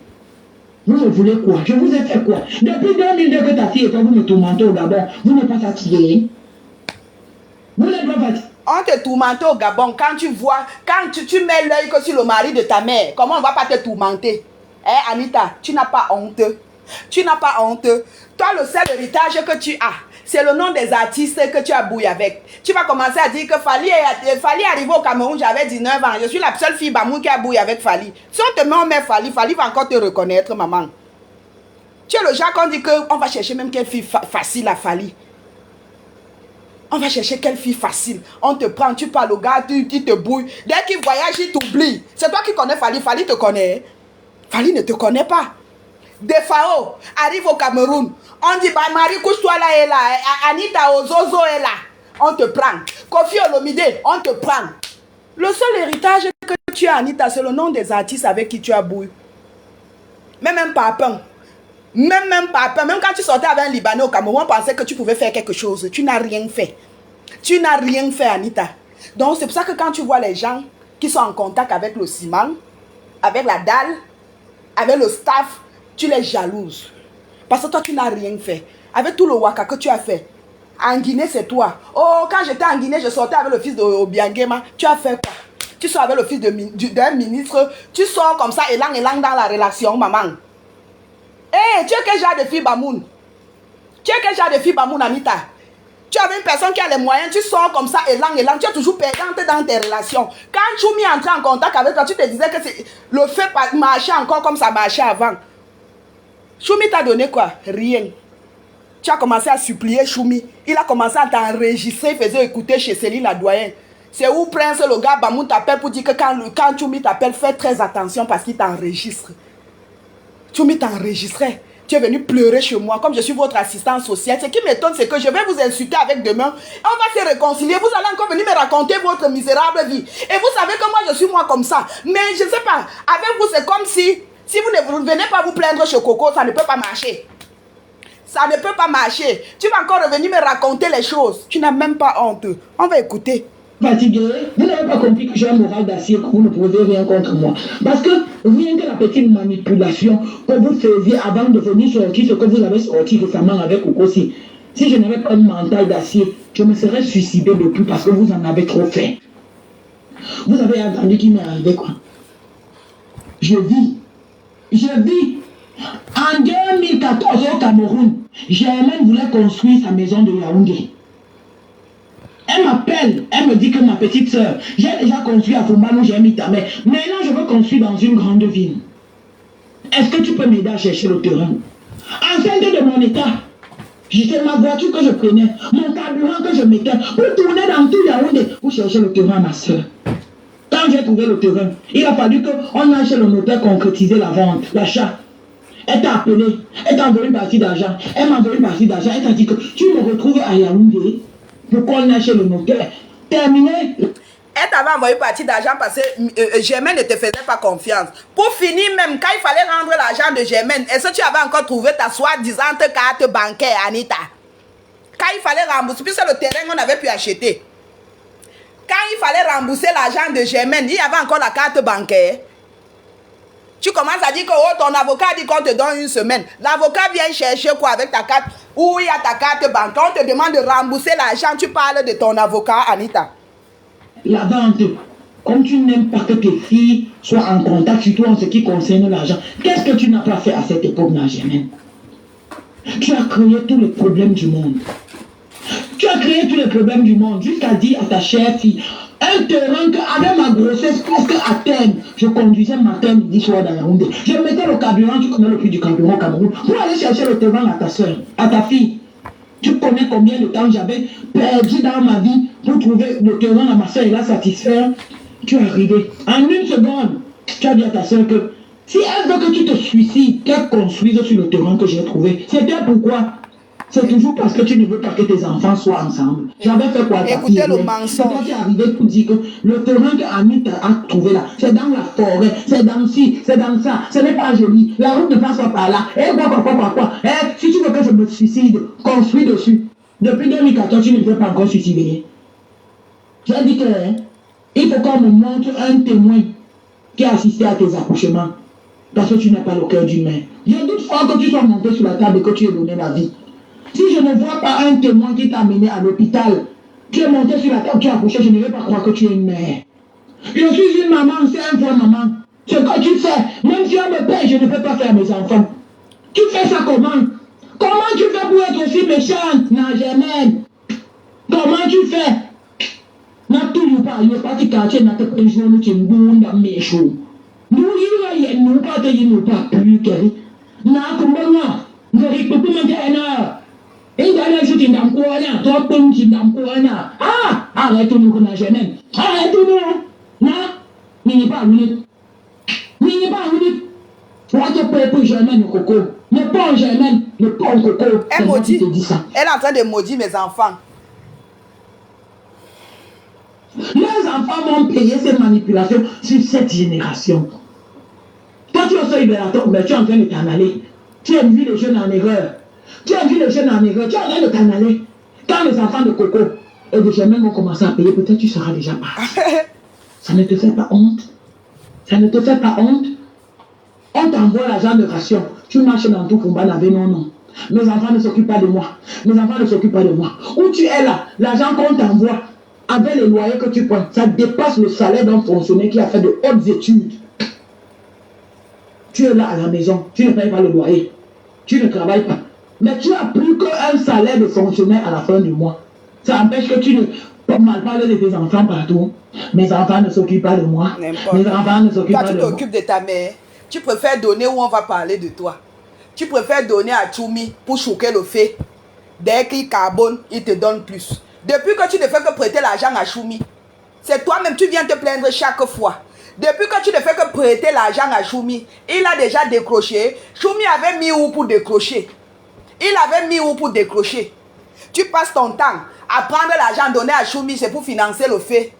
S2: Vous me voulez quoi? Je vous ai fait quoi? Depuis 2002 que ta fille et toi, vous me tourmentez au Gabon, vous n'êtes pas fatigué. Vous n'êtes pas fatigué.
S1: On te tourmente au Gabon quand tu vois, quand tu mets l'œil que sur le mari de ta mère. Comment on ne va pas te tourmenter? Eh, Anita, tu n'as pas honte. Tu n'as pas honte. Toi, le seul héritage que tu as, c'est le nom des artistes que tu as bouillé avec. Tu vas commencer à dire que Fali arrivé au Cameroun, j'avais 19 ans. Je suis la seule fille Bamoun qui a bouillé avec Fali. Si on te met en mère Fali va encore te reconnaître, maman. Tu es le genre qu'on dit qu'on va chercher même quelle fille facile à Fali. On va chercher quelle fille facile. On te prend, tu parles au gars, tu te bouilles. Dès qu'il voyage, il t'oublie. C'est toi qui connais Fali. Fali te connaît. Fali ne te connaît pas. Defao arrive au Cameroun. On dit, bah, Marie, couche-toi là et là. Anita Ozozo est là. On te prend. Kofi Olomide, on te prend. Le seul héritage que tu as, Anita, c'est le nom des artistes avec qui tu as bouillé. Même Papin. Même Papin. Même quand tu sortais avec un Libanais au Cameroun, on pensait que tu pouvais faire quelque chose. Tu n'as rien fait. Tu n'as rien fait, Anita. Donc, c'est pour ça que quand tu vois les gens qui sont en contact avec le ciment, avec la dalle, avec le staff, tu les jalouses. Parce que toi, tu n'as rien fait. Avec tout le waka que tu as fait. En Guinée, c'est toi. Oh, quand j'étais en Guinée, je sortais avec le fils de Obiangema. Tu as fait quoi? Tu sors avec le fils d'un ministre. Tu sors comme ça, élang dans la relation, maman. Hé, tu es quel genre de fille, Bamoun? Tu es quel genre de fille, Bamoun, Anita? Tu avais une personne qui a les moyens, tu sors comme ça, élang. Tu es toujours perdante dans tes relations. Quand Choumi entrait en contact avec toi, tu te disais que le fait marchait encore comme ça marchait avant. Choumi t'a donné quoi? Rien. Tu as commencé à supplier Choumi. Il a commencé à t'enregistrer, il faisait écouter chez Céline la doyen. C'est où Prince, le gars Bamoun t'appelle pour dire que quand Choumi t'appelle, fais très attention parce qu'il t'enregistre. Choumi t'enregistrait. Tu es venu pleurer chez moi comme je suis votre assistante sociale. Ce qui m'étonne, c'est que je vais vous insulter avec demain. On va se réconcilier. Vous allez encore venir me raconter votre misérable vie. Et vous savez que moi, je suis moi comme ça. Mais je ne sais pas. Avec vous, c'est comme si vous ne venez pas vous plaindre chez Coco, ça ne peut pas marcher. Ça ne peut pas marcher. Tu vas encore revenir me raconter les choses. Tu n'as même pas honte. On va écouter.
S2: Fatigué, vous n'avez pas compris que j'ai un moral d'acier, que vous ne pouvez rien contre moi. Parce que rien que la petite manipulation que vous faisiez avant de venir sortir ce que vous avez sorti récemment avec Okosi, si je n'avais pas un mental d'acier, je me serais suicidé depuis parce que vous en avez trop fait. Vous avez entendu qu'il m'est arrivé quoi? Je vis. En 2014 au Cameroun, Germaine voulait construire sa maison de Yaoundé. Elle m'appelle, elle me dit que ma petite soeur, j'ai déjà construit à Foumbano, j'ai mis ta mère. Maintenant, je veux construire dans une grande ville. Est-ce que tu peux m'aider à chercher le terrain? Enceinte de mon état. C'était ma voiture que je prenais, mon carburant que je mettais pour tourner dans tout Yaoundé pour chercher le terrain à ma soeur. Quand j'ai trouvé le terrain, il a fallu qu'on aille chez le notaire concrétiser la vente, l'achat. Elle t'a appelé, elle t'a envoyé une partie d'argent, elle m'a envoyé une partie d'argent, elle t'a dit que tu me retrouves à Yaoundé pour qu'on aille chez le notaire. Terminé.
S1: Elle t'avait envoyé une partie d'argent parce que Germaine ne te faisait pas confiance. Pour finir même, quand il fallait rendre l'argent de Germaine, est-ce que tu avais encore trouvé ta soi-disant carte bancaire, Anita? Quand il fallait rembourser, puisque le terrain qu'on avait pu acheter. Quand il fallait rembourser l'argent de Germaine, il y avait encore la carte bancaire. Tu commences à dire que oh, ton avocat dit qu'on te donne une semaine. L'avocat vient chercher quoi avec ta carte? Où il y a ta carte bancaire? On te demande de rembourser l'argent. Tu parles de ton avocat, Anita.
S2: La vente, comme tu n'aimes pas que tes filles soient en contact, surtout en ce qui concerne l'argent, qu'est-ce que tu n'as pas fait à cette époque-là, Germaine? Tu as créé tous les problèmes du monde. Tu as créé tous les problèmes du monde jusqu'à dire à ta chère fille, un terrain qu'avec ma grossesse, presque à terme, je conduisais matin, midi, soir dans Yaoundé. Je mettais le carburant, tu connais le prix du carburant au Cameroun, pour aller chercher le terrain à ta soeur, à ta fille. Tu connais combien de temps j'avais perdu dans ma vie pour trouver le terrain à ma soeur et la satisfaire. Tu es arrivé. En une seconde, tu as dit à ta soeur que si elle veut que tu te suicides, qu'elle construise sur le terrain que j'ai trouvé. C'était pourquoi? C'est toujours parce que tu ne veux pas que tes enfants soient ensemble. J'avais fait quoi?
S1: Écoutez le mensonge.
S2: Quand tu es arrivé pour dire que le terrain que Anita a trouvé là, c'est dans la forêt, c'est dans ci, c'est dans ça, ce n'est pas joli, la route ne passe pas par là, et quoi. Si tu veux que je me suicide, construis dessus. Depuis 2014, tu ne veux pas encore suicider. J'ai dit que il faut qu'on me montre un témoin qui a assisté à tes accouchements. Parce que tu n'as pas le cœur d'une mère. Je doute fort que tu sois monté sur la table et que tu aies donné la vie. Si je ne vois pas un témoin qui t'a amené à l'hôpital, tu es monté sur la table, tu as accouché, je ne vais pas croire que tu es une mère. Je suis une maman, c'est un vrai maman. Ce que tu fais, même si on me paye, je ne peux pas faire à mes enfants. Tu fais ça comment? Comment tu fais pour être aussi méchante, Germaine? Comment tu fais? N'a tout pas, il n'y a pas de quartier, n'a pas de jour, tu es bon dans mes choses. Nous, il y a nous pas de nous pas plus que n'a comment nous récupérons maintenant. Et dans la journée dans quoi là, toi comme tu dans quoi là. Ah, arrête-nous qu'on a jamais. Arrête-nous. Non, mais n'est pas minute. Mais n'est pas minute. Toi tu peux pour jamais le coco. Ne pas jamais le pas coco.
S1: Elle maudit. Elle est en train de maudire mes enfants.
S2: Les enfants vont payer ces manipulations sur cette génération. Toi, tu es au libérateur, mais tu es en train de t'en aller. Tu as vu les jeunes en erreur. Tu as vu les jeunes en erreur. Tu es en train de t'en aller. Quand les enfants de Coco et de Germaine vont commencer à payer, peut-être tu seras déjà parti. Ça ne te fait pas honte? Ça ne te fait pas honte? On t'envoie l'argent de ration. Tu marches dans tout combat avec non. Mes enfants ne s'occupent pas de moi. Mes enfants ne s'occupent pas de moi. Où tu es là, l'argent qu'on t'envoie, avec les loyers que tu prends, ça dépasse le salaire d'un fonctionnaire qui a fait de hautes études. Tu es là à la maison, tu ne payes pas le loyer, tu ne travailles pas. Mais tu as plus qu'un salaire de fonctionnaire à la fin du mois. Ça empêche que tu ne mal parler de tes enfants partout. Mes enfants ne s'occupent pas de moi. Mes enfants ne s'occupent pas de moi.
S1: Toi, tu t'occupes de ta mère. Tu préfères donner où on va parler de toi. Tu préfères donner à Choumi pour choquer le fait. Dès qu'il carbone, il te donne plus. Depuis que tu ne fais que prêter l'argent à Choumi, c'est toi-même, tu viens te plaindre chaque fois. Depuis que tu ne fais que prêter l'argent à Choumi, il a déjà décroché. Choumi avait mis où pour décrocher? Il avait mis où pour décrocher? Tu passes ton temps à prendre l'argent donné à Choumi, c'est pour financer le fait.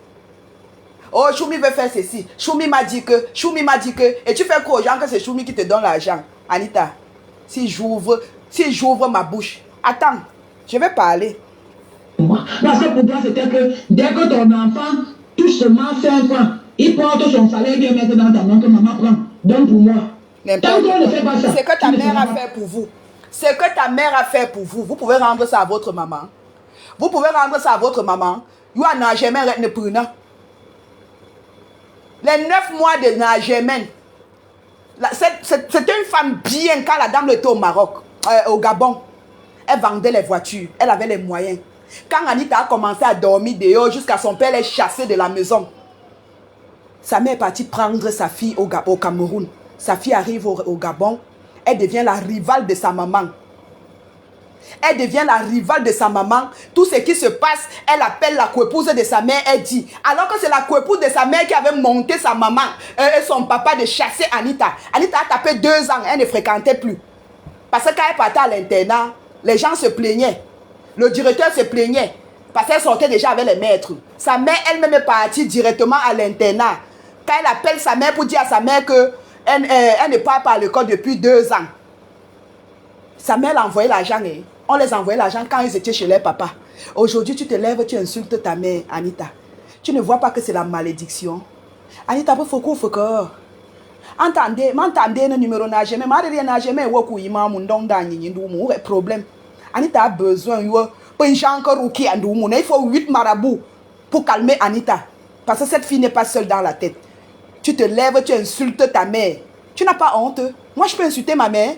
S1: Oh, Choumi veut faire ceci. Choumi m'a dit que. Et tu fais quoi aux gens que c'est Choumi qui te donne l'argent? Anita, si j'ouvre ma bouche, attends, je vais parler.
S2: Parce que pour toi, c'était que dès que ton enfant touche seulement 5 francs, il porte son salaire et vient mettre dans ta main que maman prend. Donc pour moi, tant qu'on ne fait pas ça,
S1: c'est que ta mère a fait pour vous. C'est que ta mère a fait pour vous. Vous pouvez rendre ça à votre maman. Vous pouvez rendre ça à votre maman. You n'as jamais ne prenant. Les 9 mois de Najemen, c'était une femme bien quand la dame était au Maroc, au Gabon. Elle vendait les voitures, elle avait les moyens. Quand Anita a commencé à dormir dehors jusqu'à son père l'ait chassée de la maison, sa mère est partie prendre sa fille au Cameroun. Sa fille arrive au Gabon, elle devient la rivale de sa maman. Elle devient la rivale de sa maman. Tout ce qui se passe, elle appelle la coépouse de sa mère, elle dit. Alors que c'est la coépouse de sa mère qui avait monté sa maman et son papa de chasser Anita. Anita a tapé 2 ans, elle ne fréquentait plus. Parce que quand elle partait à l'internat, les gens se plaignaient. Le directeur se plaignait. Parce qu'elle sortait déjà avec les maîtres. Sa mère elle-même est partie directement à l'internat. Quand elle appelle sa mère pour dire à sa mère qu'elle ne part pas à l'école depuis 2 ans. Sa mère l'a envoyé l'argent. On les envoyait l'argent quand ils étaient chez leur papa. Aujourd'hui, tu te lèves, tu insultes ta mère, Anita. Tu ne vois pas que c'est la malédiction. Anita, il faut qu'on fasse que. Entendez, le numéro n'a jamais, n'a jamais problème. Anita a besoin, il faut 8 marabouts pour calmer Anita. Parce que cette fille n'est pas seule dans la tête. Tu te lèves, tu insultes ta mère. Tu n'as pas honte. Moi, je peux insulter ma mère.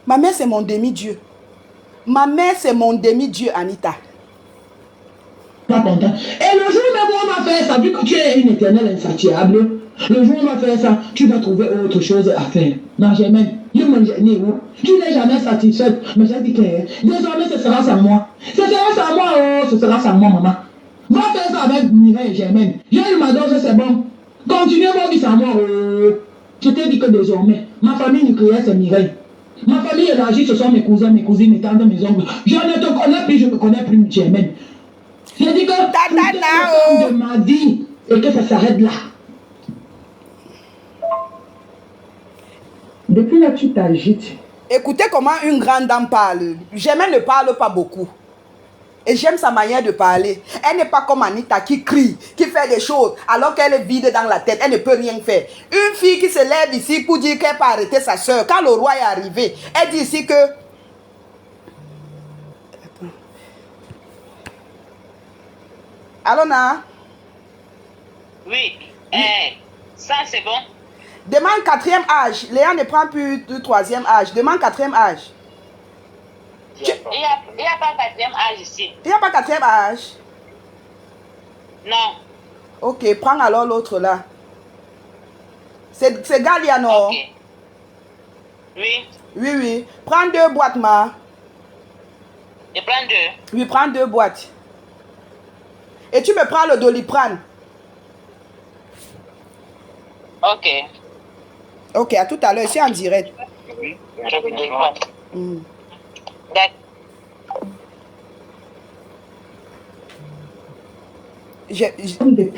S1: Ma mère, c'est mon demi-dieu. Ma mère, c'est mon demi-dieu, Anita.
S2: Pas content. Et le jour même où on va faire ça, vu que tu es une éternelle insatiable, le jour où on va faire ça, tu vas trouver autre chose à faire. Non, jamais. Tu n'es jamais satisfaite. Mais j'ai dit que désormais, ce sera sans moi. Ce sera sans moi, oh, ce sera sans moi, maman. Va faire ça avec Mireille et Germaine. J'ai eu ma dose, c'est bon. Continuez mon vie sans moi, oh. Je t'ai dit que désormais, ma famille nucléaire, c'est Mireille. Ma famille élargie, ce sont mes cousins, mes cousines, mes tantes, mes oncles. Je ne te connais plus, je ne connais plus Germaine. J'ai dit que c'était la femme de ma vie et que ça s'arrête là. Depuis là, tu t'agites.
S1: Écoutez comment une grande dame parle. Germaine ne parle pas beaucoup. Et j'aime sa manière de parler. Elle n'est pas comme Anita qui crie, qui fait des choses alors qu'elle est vide dans la tête. Elle ne peut rien faire. Une fille qui se lève ici pour dire qu'elle peut arrêter sa soeur. Quand le roi est arrivé, elle dit ici que... Allô, Na?
S3: Oui. Ça, c'est bon.
S1: Demande 4e âge. Léa ne prend plus de 3e âge. Demande 4e âge.
S3: Il n'y a pas 4e âge ici.
S1: Il n'y a pas 4e âge?
S3: Non.
S1: Ok, prends alors l'autre là. C'est Galia, non?
S3: Ok. Oui.
S1: Oui, oui. Prends 2 boîtes, ma.
S3: Je prends 2.
S1: Oui, prends 2 boîtes. Et tu me prends le Doliprane.
S3: Ok.
S1: Ok, à tout à l'heure, je suis en direct.
S3: Oui. Je vous demande. D'accord.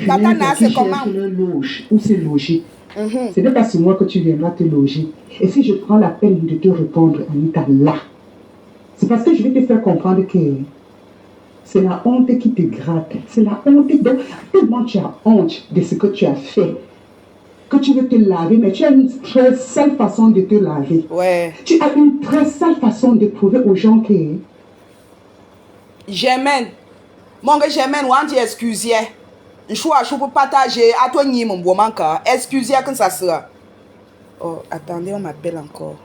S1: Tata Na, c'est comment?
S2: Loge, où c'est logé. Ce n'est pas sur moi que tu viendras te loger. Et si je prends la peine de te répondre, Anita, là, c'est parce que je vais te faire comprendre que c'est la honte qui te gratte. C'est la honte. Donc, tellement tu as honte de ce que tu as fait, que tu veux te laver, mais tu as une très sale façon de te laver.
S1: Ouais.
S2: Tu as une très sale façon de prouver aux gens que...
S1: Germaine. Mon gars, Germaine, on dit excusez. Je peux partager à toi ni mon bon manque. Excusez que ça sera. Oh, attendez, on m'appelle encore.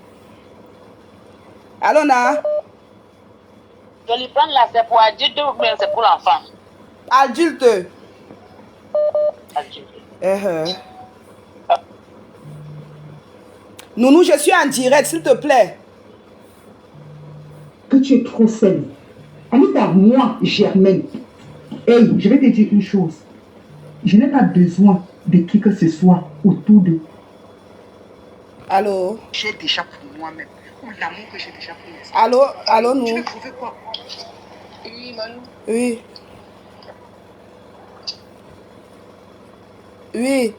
S1: Allô, Na?
S3: Je lui prends là, c'est pour adulte ou bien c'est pour l'enfant?
S1: Adulte.
S3: Adulte.
S1: Nounou, je suis en direct, s'il te plaît.
S2: Que tu es trop saine. Anita, moi, Germaine. Hey, je vais te dire une chose. Je n'ai pas besoin de qui que ce soit autour de...
S1: Allô?
S2: J'ai déjà pour moi-même. L'amour que j'ai déjà pour moi.
S1: Allô? Allô, nous?
S2: Tu veux prouver quoi?
S3: Oui, Manu.
S1: Oui. Oui.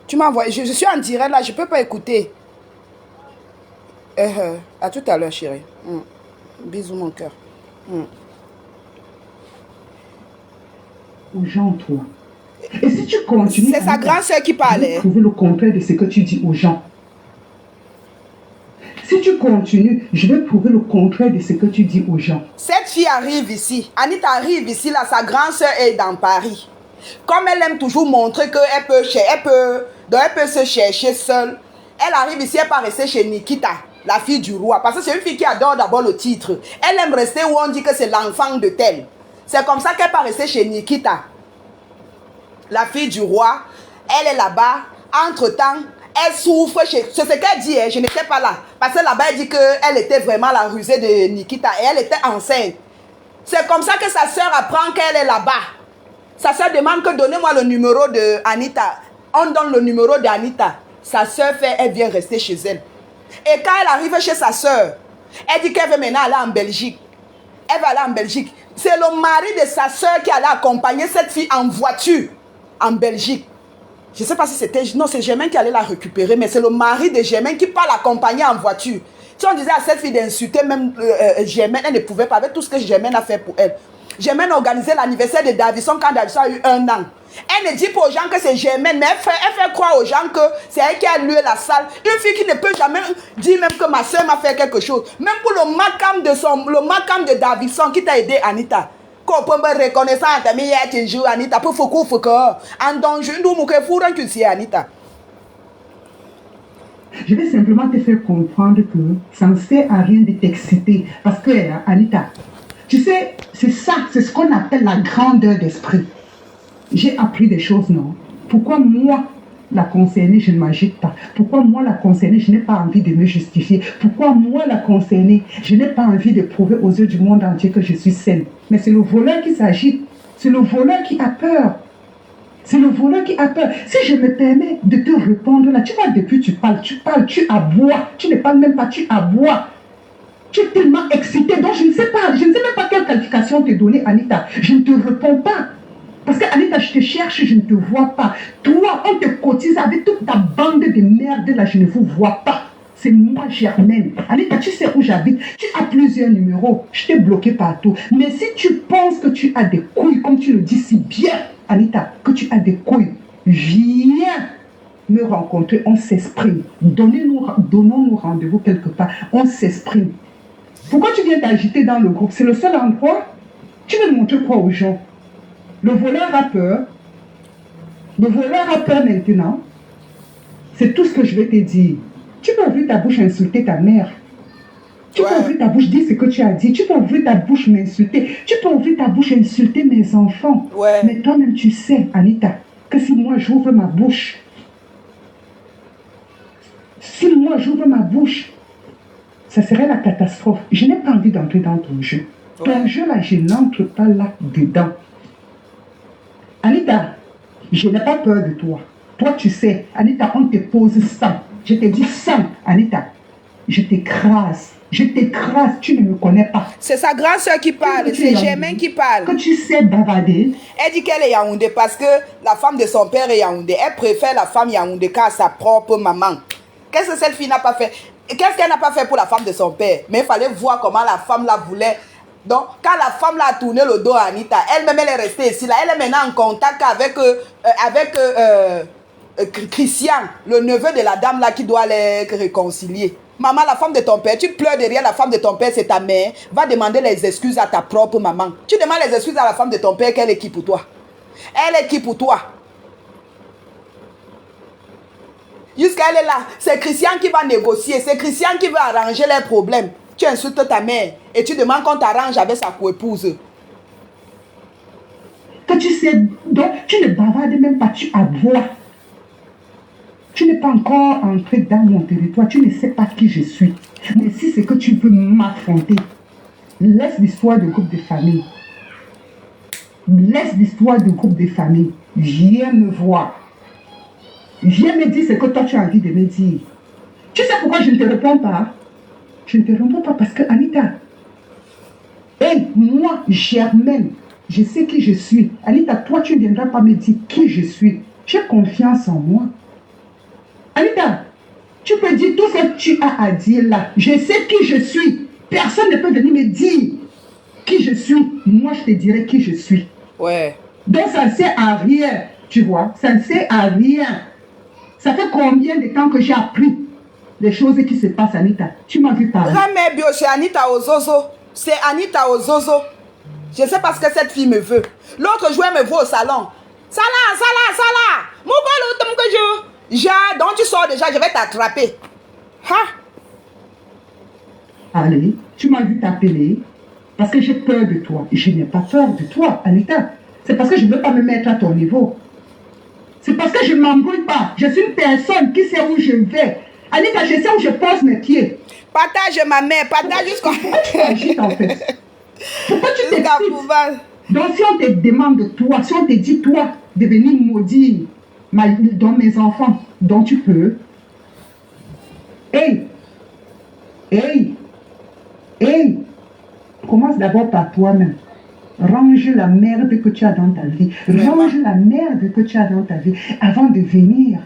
S1: Tu m'envoies. Je suis en direct là, je ne peux pas écouter. À tout à l'heure, chérie. Bisous, mon cœur.
S2: Aux gens, toi. Et si tu continues...
S1: C'est sa grande sœur qui parlait.
S2: Prouver le contraire de ce que tu dis aux gens. Si tu continues, je vais prouver le contraire de ce que tu dis aux gens.
S1: Cette fille arrive ici. Anita arrive ici, là, sa grande sœur est dans Paris. Comme elle aime toujours montrer qu'elle peut se chercher seule, elle arrive ici, elle peut rester chez Nikita, la fille du roi. Parce que c'est une fille qui adore d'abord le titre. Elle aime rester où on dit que c'est l'enfant de tel. C'est comme ça qu'elle peut rester chez Nikita, la fille du roi. Elle est là-bas. Entre-temps, Elle souffre chez... C'est ce qu'elle dit, hein, je n'étais pas là. Parce que là-bas, elle dit qu'elle était vraiment la rusée de Nikita et elle était enceinte. C'est comme ça que sa soeur apprend qu'elle est là-bas. Sa soeur demande que donnez-moi le numéro de Anita. On donne le numéro d'Anita. Sa soeur fait, elle vient rester chez elle. Et quand elle arrive chez sa soeur, elle dit qu'elle veut maintenant aller en Belgique. Elle va aller en Belgique. C'est le mari de sa soeur qui allait accompagner cette fille en voiture en Belgique. Je ne sais pas si c'était... Non, c'est Germain qui allait la récupérer, mais c'est le mari de Germain qui part l'accompagner en voiture. Si on disait à cette fille d'insulter même Germain, elle ne pouvait pas avec tout ce que Germain a fait pour elle. Germain a organisé l'anniversaire de Davison quand Davison a eu 1 an. Elle ne dit pas aux gens que c'est Germain, mais elle fait croire aux gens que c'est elle qui a loué la salle. Une fille qui ne peut jamais dire même que ma soeur m'a fait quelque chose. Même pour le macam de Davison qui t'a aidé, Anita. Qu'on peut me reconnaître, mais il y a Anita, pour faut que en danger, nous nous fourrons que c'est Anita.
S2: Je vais simplement te faire comprendre que ça ne sert à rien de t'exciter. Parce que, Anita, tu sais, c'est ça, c'est ce qu'on appelle la grandeur d'esprit. J'ai appris des choses, non? Pourquoi moi, la concernée, je ne m'agite pas? Pourquoi moi, la concernée, je n'ai pas envie de me justifier? Pourquoi moi, la concernée, je n'ai pas envie de prouver aux yeux du monde entier que je suis saine? Mais c'est le voleur qui s'agite. C'est le voleur qui a peur. C'est le voleur qui a peur. Si je me permets de te répondre là, tu vois, depuis tu parles, tu aboies. Tu ne parles même pas, tu aboies. Tu es tellement excité. Donc je ne sais même pas quelle qualification te donner, Anita. Je ne te réponds pas. Parce que Anita, je te cherche, je ne te vois pas. Toi, on te cotise avec toute ta bande de merde là, je ne vous vois pas. C'est moi, Germaine. Anita, tu sais où j'habite. Tu as plusieurs numéros. Je t'ai bloqué partout. Mais si tu penses que tu as des couilles, comme tu le dis si bien, Anita, que tu as des couilles, viens me rencontrer, on s'exprime. Donnons-nous rendez-vous quelque part, on s'exprime. Pourquoi tu viens t'agiter dans le groupe? C'est le seul endroit. Tu veux montrer quoi aux gens? Le voleur a peur. Le voleur a peur maintenant. C'est tout ce que je vais te dire. Tu peux ouvrir ta bouche insulter ta mère. Tu peux ouvrir ta bouche dire ce que tu as dit. Tu peux ouvrir ta bouche m'insulter. Tu peux ouvrir ta bouche insulter mes enfants. Mais toi-même, tu sais, Anita, que si moi j'ouvre ma bouche, ça serait la catastrophe. Je n'ai pas envie d'entrer dans ton jeu. Ton jeu là, je n'entre pas là-dedans. Anita, je n'ai pas peur de toi. Toi, tu sais, Anita, on te pose 100. Je te dis 100, Anita. Je t'écrase. Tu ne me connais pas.
S1: C'est sa grande soeur qui parle, c'est Germain qui parle.
S2: Que tu sais bavarder.
S1: Elle dit qu'elle est Yaoundé parce que la femme de son père est Yaoundé. Elle préfère la femme Yaoundé qu'à sa propre maman. Qu'est-ce que cette fille n'a pas fait? Qu'est-ce qu'elle n'a pas fait pour la femme de son père? Mais il fallait voir comment la femme la voulait. Donc, quand la femme l'a tourné le dos à Anita, elle-même, elle est restée ici. Là, elle est maintenant en contact avec Christian, le neveu de la dame là qui doit les réconcilier. Maman, la femme de ton père, tu pleures derrière la femme de ton père, c'est ta mère. Va demander les excuses à ta propre maman. Tu demandes les excuses à la femme de ton père, qu'elle est qui pour toi? Elle est qui pour toi? Jusqu'à elle est là. C'est Christian qui va négocier. C'est Christian qui va arranger les problèmes. Tu insultes ta mère et tu demandes qu'on t'arrange avec sa co-épouse.
S2: Que tu sais, donc tu ne bavardes même pas, tu aboies. Tu n'es pas encore entré dans mon territoire, tu ne sais pas qui je suis. Mais si c'est que tu veux m'affronter, laisse l'histoire de groupe de famille. Laisse l'histoire de groupe de famille. Viens me voir. Viens me dire ce que toi tu as envie de me dire. Tu sais pourquoi je ne te réponds pas? Je ne te réponds pas parce que, Anita, moi, Germaine, je sais qui je suis. Anita, toi, tu ne viendras pas me dire qui je suis. J'ai confiance en moi. Anita, tu peux dire tout ce que tu as à dire là. Je sais qui je suis. Personne ne peut venir me dire qui je suis. Moi, je te dirai qui je suis. Donc, ça ne sert à rien, tu vois. Ça ne sert à rien. Ça fait combien de temps que j'ai appris les choses qui se passent, Anita? Tu m'as vu parler.
S1: Jamais bio, c'est Anita Ozozo. C'est Anita Ozozo. Je sais pas ce que cette fille me veut. L'autre jour, elle me voit au salon. Salah. Donc tu sors déjà, je vais t'attraper.
S2: Allez, tu m'as vu t'appeler parce que j'ai peur de toi. Je n'ai pas peur de toi, Anita. C'est parce que je ne veux pas me mettre à ton niveau. C'est parce que je ne m'embrouille pas. Je suis une personne qui sait où je vais. Anita, je sais où je pose mes pieds.
S1: Partage ma mère, partage jusqu'à...
S2: En fait. Pourquoi tu
S1: jusqu'à
S2: t'excites?
S1: pouvoir...
S2: Donc si on te demande toi, si on te dit toi de venir maudire dans mes enfants, donc tu peux. Hey, commence d'abord par toi-même. Range la merde que tu as dans ta vie. Range la merde que tu as dans ta vie avant de venir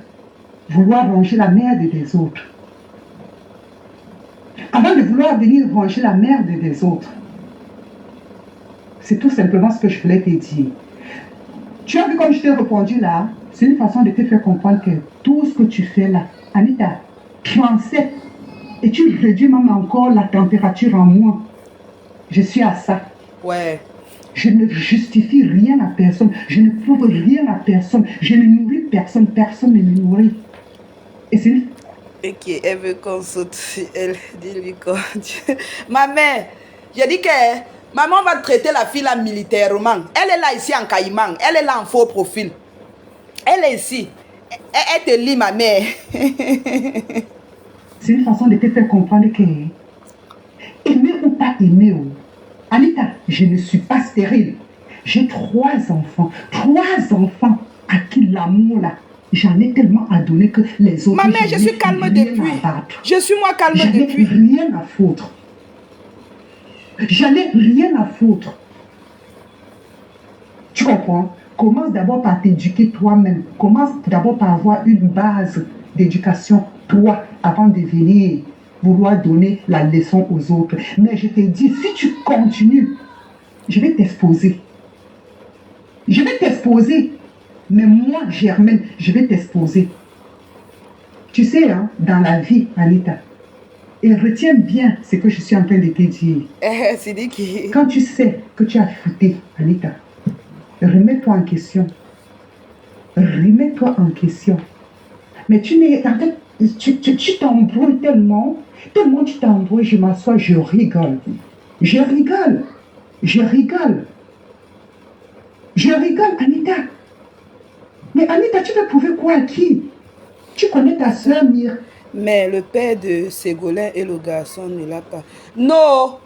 S2: vouloir ranger la merde des autres. Avant de vouloir venir ranger la merde des autres. C'est tout simplement ce que je voulais te dire. Tu as vu comme je t'ai répondu là? C'est une façon de te faire comprendre que tout ce que tu fais là, Anita, tu en sais. Et tu réduis même encore la température en moi. Je suis à ça.
S1: Ouais.
S2: Je ne justifie rien à personne. Je ne prouve rien à personne. Je ne nourris personne. Personne ne me nourrit. Et c'est...
S1: Ok, elle veut qu'on saute. Elle dit-lui quoi. Ma mère, j'ai dit que maman va traiter la fille là militairement. Elle est là ici en caïman. Elle est là en faux profil. Elle est ici. Elle te lit, ma mère.
S2: C'est une façon de te faire comprendre que aimer ou pas aimer, Anita, je ne suis pas stérile. J'ai 3 enfants. 3 enfants à qui l'amour là, j'en ai tellement à donner que les autres...
S1: Ma mère, je suis calme depuis. Je suis moi calme depuis.
S2: J'en ai rien à foutre. J'en ai rien à foutre. Tu comprends? Commence d'abord par t'éduquer toi-même. Commence d'abord par avoir une base d'éducation, toi, avant de venir vouloir donner la leçon aux autres. Mais je te dis, si tu continues, je vais t'exposer. Je vais t'exposer. Mais moi, Germaine, je vais t'exposer. Tu sais, hein, dans la vie, Anita, et retiens bien ce que je suis en train de te dire.
S1: C'est dit qui?
S2: Quand tu sais que tu as fouté, Anita, remets-toi en question. Remets-toi en question. Mais tu n'es... En fait, tu t'embrouilles tellement tu t'embrouilles, je m'assois, je rigole. Je rigole. Je rigole. Je rigole, Anita. Mais Anita, tu veux prouver quoi à qui? Tu connais ta soeur Mire.
S1: Mais le père de Ségolène et le garçon ne l'a pas. Non!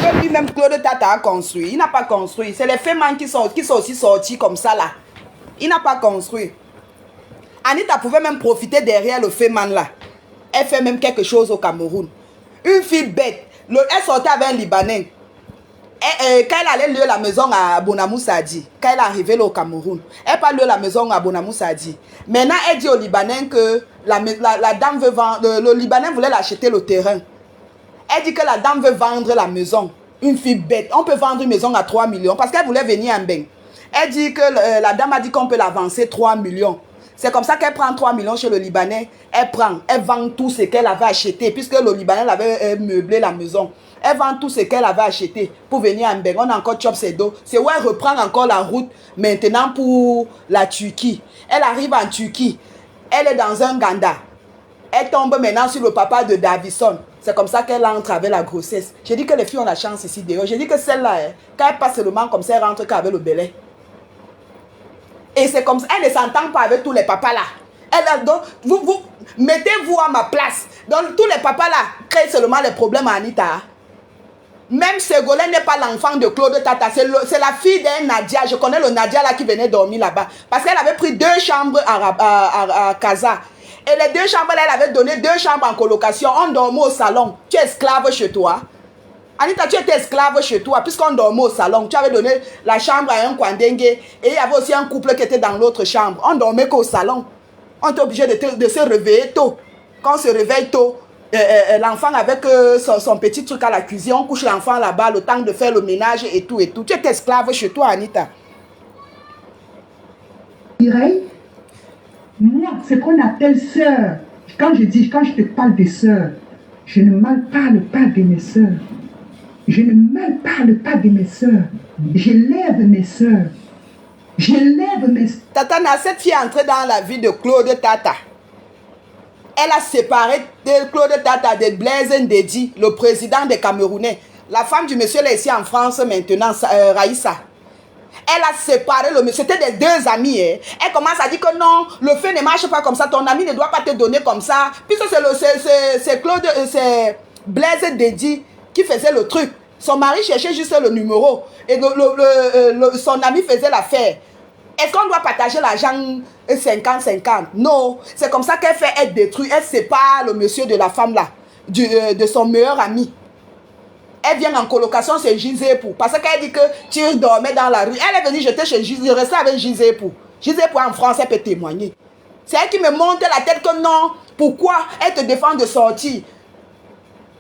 S1: Que lui-même Claude Tata a construit. Il n'a pas construit. C'est les femmes qui sont aussi sortis comme ça là. Il n'a pas construit. Anita pouvait même profiter derrière le Féman là. Elle fait même quelque chose au Cameroun. Une fille bête. Elle sortait avec un Libanais. Quand elle allait louer la maison à Bonamou Sadi, quand elle est arrivée là au Cameroun, elle pas louer la maison à Bonamou Sadi. Maintenant, elle dit au Libanais que la dame veut vendre. Le Libanais voulait l'acheter le terrain. Elle dit que la dame veut vendre la maison. Une fille bête. On peut vendre une maison à 3 millions parce qu'elle voulait venir en bain. Elle dit que la dame a dit qu'on peut l'avancer 3 millions. C'est comme ça qu'elle prend 3 millions chez le Libanais. Elle vend tout ce qu'elle avait acheté puisque le Libanais avait meublé la maison. Elle vend tout ce qu'elle avait acheté pour venir en Beng. On a encore chop ses dos. C'est où elle reprend encore la route maintenant pour la Turquie. Elle arrive en Turquie. Elle est dans un ganda. Elle tombe maintenant sur le papa de Davison. C'est comme ça qu'elle entre avec la grossesse. J'ai dit que les filles ont la chance ici d'ailleurs. J'ai dit que celle-là, quand elle passe seulement comme ça, elle rentre qu'avec le belay. Et c'est comme ça, elle ne s'entend pas avec tous les papas là. Donc, vous mettez-vous à ma place. Donc, tous les papas là créent seulement les problèmes à Anita. Même Ségolène n'est pas l'enfant de Claude Tata. C'est la fille d'un Nadia. Je connais le Nadia là qui venait dormir là-bas. Parce qu'elle avait pris 2 chambres à Casa. Et les 2 chambres là, elle avait donné 2 chambres en colocation. On dormait au salon. Tu es esclave chez toi. Anita, tu étais esclave chez toi, puisqu'on dormait au salon. Tu avais donné la chambre à un Kwandengue et il y avait aussi un couple qui était dans l'autre chambre. On dormait qu'au salon. On était obligé de se réveiller tôt. Quand on se réveille tôt, l'enfant avec son petit truc à la cuisine, on couche l'enfant là-bas, le temps de faire le ménage et tout et tout. Tu étais esclave chez toi, Anita.
S2: Mireille, moi, ce qu'on appelle sœur, quand je te parle de sœur, je ne mal parle pas de mes sœurs. Je ne mal parle pas de mes sœurs. J'élève mes sœurs. J'élève mes sœurs.
S1: Tata, cette fille est entrée dans la vie de Claude Tata. Elle a séparé de Claude Tata de Blaise Ndedi, le président des Camerounais. La femme du monsieur là ici en France maintenant, Raïssa. Elle a séparé le monsieur. C'était des deux amis. Hein. Elle commence à dire que non, le feu ne marche pas comme ça. Ton ami ne doit pas te donner comme ça. Puisque c'est Claude, c'est Blaise Dédi qui faisait le truc. Son mari cherchait juste le numéro. Et son ami faisait l'affaire. Est-ce qu'on doit partager l'argent 50-50? Non. C'est comme ça qu'elle fait être détruite. Elle sépare le monsieur de la femme là. De son meilleur ami. Elle vient en colocation chez Gisépou. Parce qu'elle dit que tu dormais dans la rue. Elle est venue jeter chez Gisépou. Rester avec Gisépou. Gisépou en France, elle peut témoigner. C'est elle qui me monte la tête que non. Pourquoi elle te défend de sortir?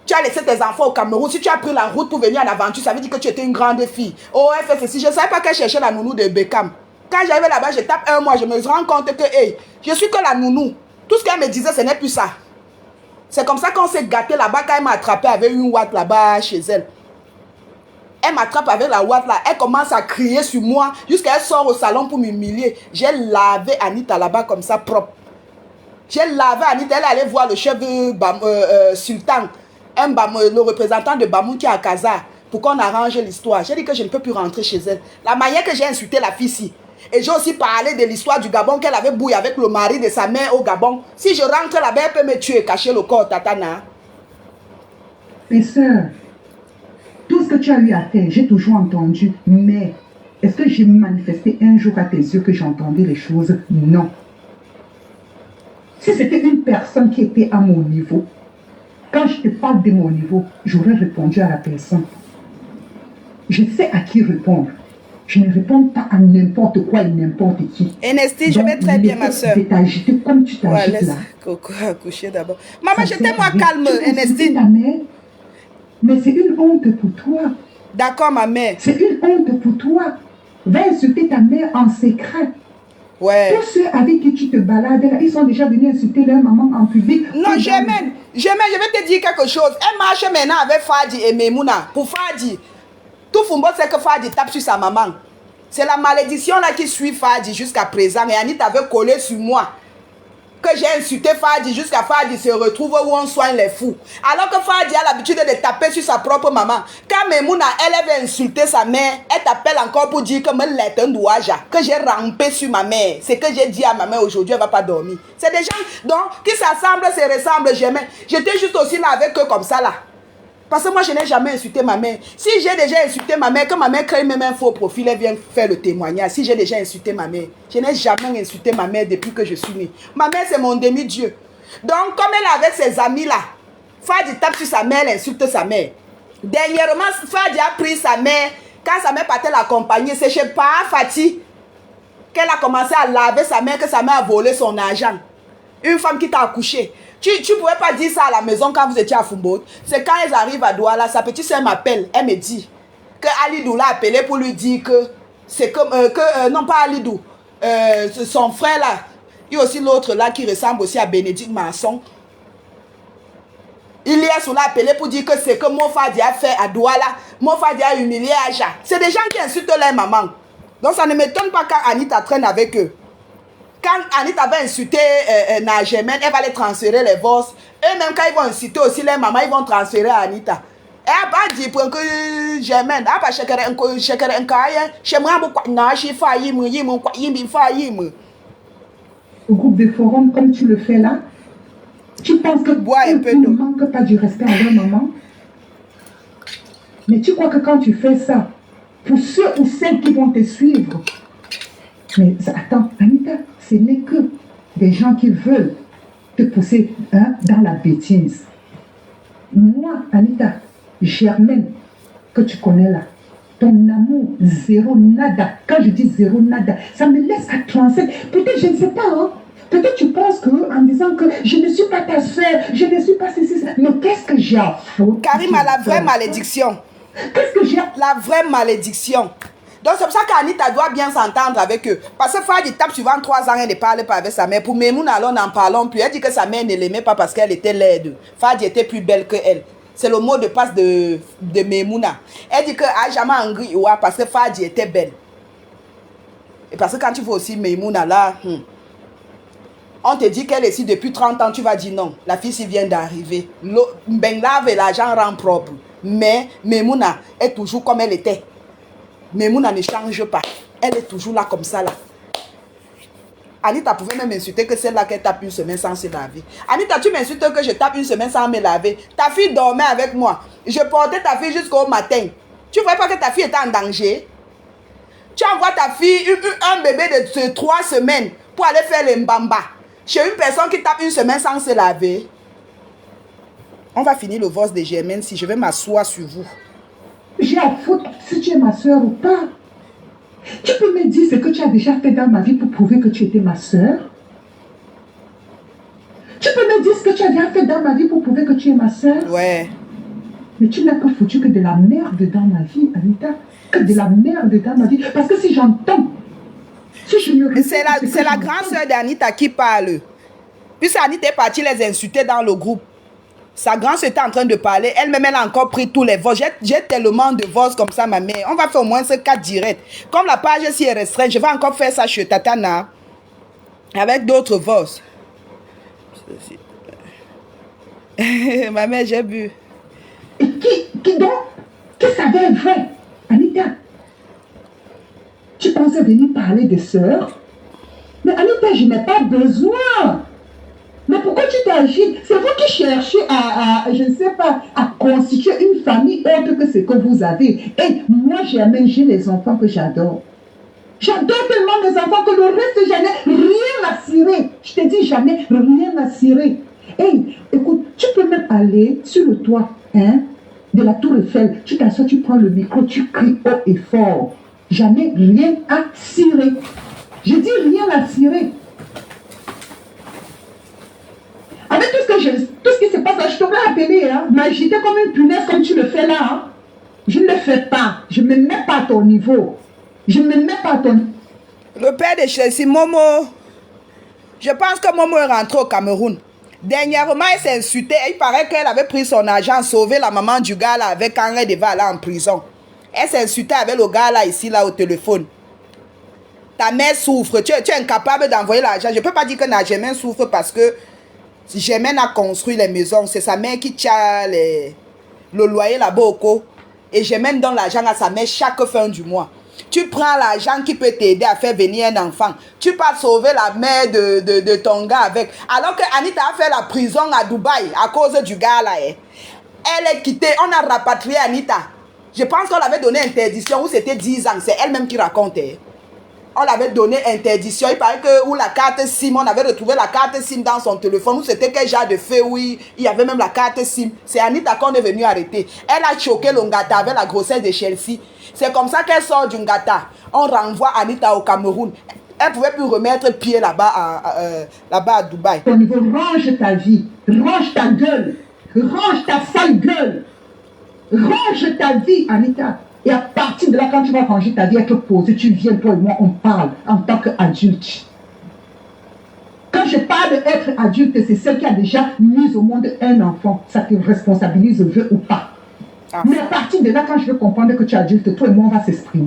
S1: Tu as laissé tes enfants au Cameroun. Si tu as pris la route pour venir en aventure, ça veut dire que tu étais une grande fille. Oh, elle fait ceci. Je ne savais pas qu'elle cherchait la nounou de Beckham. Quand j'arrivais là-bas, je tape un mois. Je me rends compte que, hey, je suis que la nounou. Tout ce qu'elle me disait, ce n'est plus ça. C'est comme ça qu'on s'est gâté là-bas quand elle m'a attrapé avec une ouate là-bas chez elle. Elle m'attrape avec la ouate là. Elle commence à crier sur moi jusqu'à elle sort au salon pour m'humilier. J'ai lavé Anita là-bas comme ça propre. J'ai lavé Anita. Elle allait voir le chef Sultan, le représentant de Bamou qui est à Kaza, pour qu'on arrange l'histoire. J'ai dit que je ne peux plus rentrer chez elle. La manière que j'ai insulté la fille ici. Et j'ai aussi parlé de l'histoire du Gabon qu'elle avait bouilli avec le mari de sa mère au Gabon. Si je rentre là-bas, elle peut me tuer, cacher le corps, Tatana.
S4: Mais sœur, tout ce que tu as eu à faire, j'ai toujours entendu. Mais est-ce que j'ai manifesté un jour à tes yeux que j'entendais les choses? Non. Si c'était une personne qui était à mon niveau, quand je te parle de mon niveau, j'aurais répondu à la personne. Je sais à qui répondre. Je ne réponds pas à n'importe quoi et n'importe qui.
S1: Ernestine, je vais très bien, ma soeur.
S4: Je vais t'agiter comme tu t'agites
S1: laisse
S4: là.
S1: Coco accoucher d'abord. Maman, j'étais moi calme, Ernestine.
S4: Ta mère, mais c'est une honte pour toi.
S1: D'accord, ma mère.
S4: C'est une honte pour toi. Va insulter ta mère en secret.
S1: Ouais.
S4: Tous ceux avec qui tu te balades là, ils sont déjà venus insulter leur maman en public.
S1: Non, jamais. Jamais, je vais te dire quelque chose. Elle marche maintenant avec Fadi et Memouna. Pour Fadi, tout Fumbo sait que Fadi tape sur sa maman. C'est la malédiction là qui suit Fadi jusqu'à présent. Et Anita avait collé sur moi. Que j'ai insulté Fadi jusqu'à Fadi se retrouve où on soigne les fous. Alors que Fadi a l'habitude de taper sur sa propre maman. Quand Memouna, elle avait insulté sa mère, elle t'appelle encore pour dire que que j'ai rampé sur ma mère. C'est que j'ai dit à ma mère aujourd'hui, elle ne va pas dormir. C'est des gens donc, qui s'assemblent, se ressemblent jamais. J'étais juste aussi là avec eux comme ça là. Parce que moi, je n'ai jamais insulté ma mère. Si j'ai déjà insulté ma mère, que ma mère crée même un faux profil, elle vient faire le témoignage. Si j'ai déjà insulté ma mère, je n'ai jamais insulté ma mère depuis que je suis née. Ma mère, c'est mon demi-dieu. Donc, comme elle est avec ses amis là, Fadi tape sur sa mère, elle insulte sa mère. Dernièrement, Fadi a pris sa mère, quand sa mère partait l'accompagner, c'est chez Fati qu'elle a commencé à laver sa mère, que sa mère a volé son argent. Une femme qui t'a accouché. Tu ne pouvais pas dire ça à la maison quand vous étiez à Fumbo. C'est quand elles arrivent à Douala, sa petite soeur m'appelle. Elle me dit que Alidou l'a appelé pour lui dire que c'est comme... non, pas Alidou. Son frère là. Il y a aussi l'autre là qui ressemble aussi à Bénédicte Masson. Il y a cela appelé pour dire que c'est que mon Fadi a fait à Douala. Mon Fadi a humilié Aja. C'est des gens qui insultent leur maman. Donc ça ne m'étonne pas quand Anita traîne avec eux. Quand Anita va insulter Najemène, elle va les transférer les vosses. Eux-mêmes, quand ils vont insulter aussi les mamans, ils vont transférer à Anita. Et elle va dire pour que Jemène, elle va chercher un cahier. Chez moi,
S4: au groupe de forum, comme tu le fais là, tu penses que tu ne manques pas du respect à leur maman? Mais tu crois que quand tu fais ça, pour ceux ou celles qui vont te suivre, mais attends, Anita, ce n'est que des gens qui veulent te pousser dans la bêtise. Moi, Anita, Germaine, que tu connais là, ton amour, zéro nada. Quand je dis zéro nada, ça me laisse à 37. Peut-être, je ne sais pas, hein. Peut-être tu penses que en disant que je ne suis pas ta soeur, je ne suis pas ceci, mais qu'est-ce que j'ai à foutre?
S1: Karim a la vraie malédiction.
S4: Qu'est-ce que j'ai?
S1: La vraie malédiction. Donc c'est pour ça qu'Anita doit bien s'entendre avec eux. Parce que Fadi tape sur 23 ans, elle ne parle pas avec sa mère. Pour Memouna, alors n'en parlons plus. Elle dit que sa mère ne l'aimait pas parce qu'elle était laide. Fadi était plus belle que elle. C'est le mot de passe de Memouna. Elle dit que jamais Angri parce que Fadi était belle. Et parce que quand tu vois aussi Memouna là, on te dit qu'elle est ici depuis 30 ans, tu vas dire non. La fille s'y vient d'arriver. Ben lave et l'argent rend propre. Mais Memouna est toujours comme elle était. Memouna ne change pas. Elle est toujours là comme ça là. Anita pouvait même m'insulter que celle-là qu'elle tape une semaine sans se laver. Anita, tu m'insultes que je tape une semaine sans me laver. Ta fille dormait avec moi. Je portais ta fille jusqu'au matin. Tu ne voyais pas que ta fille était en danger? Tu envoies ta fille, un bébé de 3 semaines pour aller faire les mbamba chez une personne qui tape une semaine sans se laver. On va finir le voice de Germaine si je vais m'asseoir sur vous.
S4: J'ai à foutre si tu es ma soeur ou pas. Tu peux me dire ce que tu as déjà fait dans ma vie pour prouver que tu étais ma soeur? Tu peux me dire ce que tu as déjà fait dans ma vie pour prouver que tu es ma soeur?
S1: Ouais.
S4: Mais tu n'as pas foutu que de la merde dans ma vie, Anita. Que de la merde dans ma vie. Parce que si j'entends, si je me répète,
S1: C'est la grande soeur d'Anita qui parle. Puis Anita est partie les insulter dans le groupe. Sa grand sœur était en train de parler. Elle-même, elle a encore pris tous les votes. J'ai tellement de votes comme ça, ma mère. On va faire au moins ces 4 directs. Comme la page ici est restreinte, je vais encore faire ça chez Tatana. Avec d'autres votes. Ma mère, j'ai bu.
S4: Et qui donc? Qui savait vrai? Anita, tu pensais venir parler de sœurs? Mais Anita, je n'ai pas besoin. Mais pourquoi tu t'agites? C'est vous qui cherchez je ne sais pas, à constituer une famille autre que ce que vous avez. Et moi, j'ai les enfants que j'adore. J'adore tellement mes enfants que le reste, j'en ai rien à cirer. Je te dis, jamais rien à cirer. Hey, écoute, tu peux même aller sur le toit de la Tour Eiffel. Tu t'assois, tu prends le micro, tu cries haut et fort. Jamais rien à cirer. Je dis rien à cirer. Avec tout ce qui se passe là, je t'aurais appelé, m'agiter comme une punaise comme tu le fais là. Hein. Je ne le fais pas. Je ne me mets pas à ton niveau. Je ne me mets pas à ton niveau.
S1: Le père de Chelsea, Momo, je pense que Momo est rentré au Cameroun. Dernièrement, elle s'est insultée. Il paraît qu'elle avait pris son argent, sauvé la maman du gars là avec quand elle devait aller en prison. Elle s'est insultée avec le gars là ici là au téléphone. Ta mère souffre. Tu es incapable d'envoyer l'argent. Je ne peux pas dire que Germaine souffre parce que Germaine a construit les maisons. C'est sa mère qui tient le loyer là-bas au co. Et Germaine donne l'argent à sa mère chaque fin du mois. Tu prends l'argent qui peut t'aider à faire venir un enfant. Tu pars sauver la mère de ton gars avec. Alors que Anita a fait la prison à Dubaï à cause du gars là. Elle est quittée. On a rapatrié Anita. Je pense qu'on l'avait donné interdiction où c'était 10 ans. C'est elle-même qui racontait. On l'avait donné interdiction. Il paraît que où la carte SIM, on avait retrouvé la carte SIM dans son téléphone. Où c'était quel genre de fait, oui. Il y avait même la carte SIM. C'est Anita qu'on est venu arrêter. Elle a choqué le Ngata avec la grossesse de Chelsea. C'est comme ça qu'elle sort du Ngata. On renvoie Anita au Cameroun. Elle ne pouvait plus remettre pied là-bas à Dubaï.
S4: Au niveau, range ta vie. Range ta gueule. Range ta sale gueule. Range ta vie, Anita. Et à partir de là, quand tu vas ranger ta vie, être posée, tu viens, toi et moi, on parle en tant qu'adulte. Quand je parle d'être adulte, c'est celle qui a déjà mis au monde un enfant. Ça te responsabilise, veux ou pas. Mais à partir de là, quand je veux comprendre que tu es adulte, toi et moi, on va s'exprimer.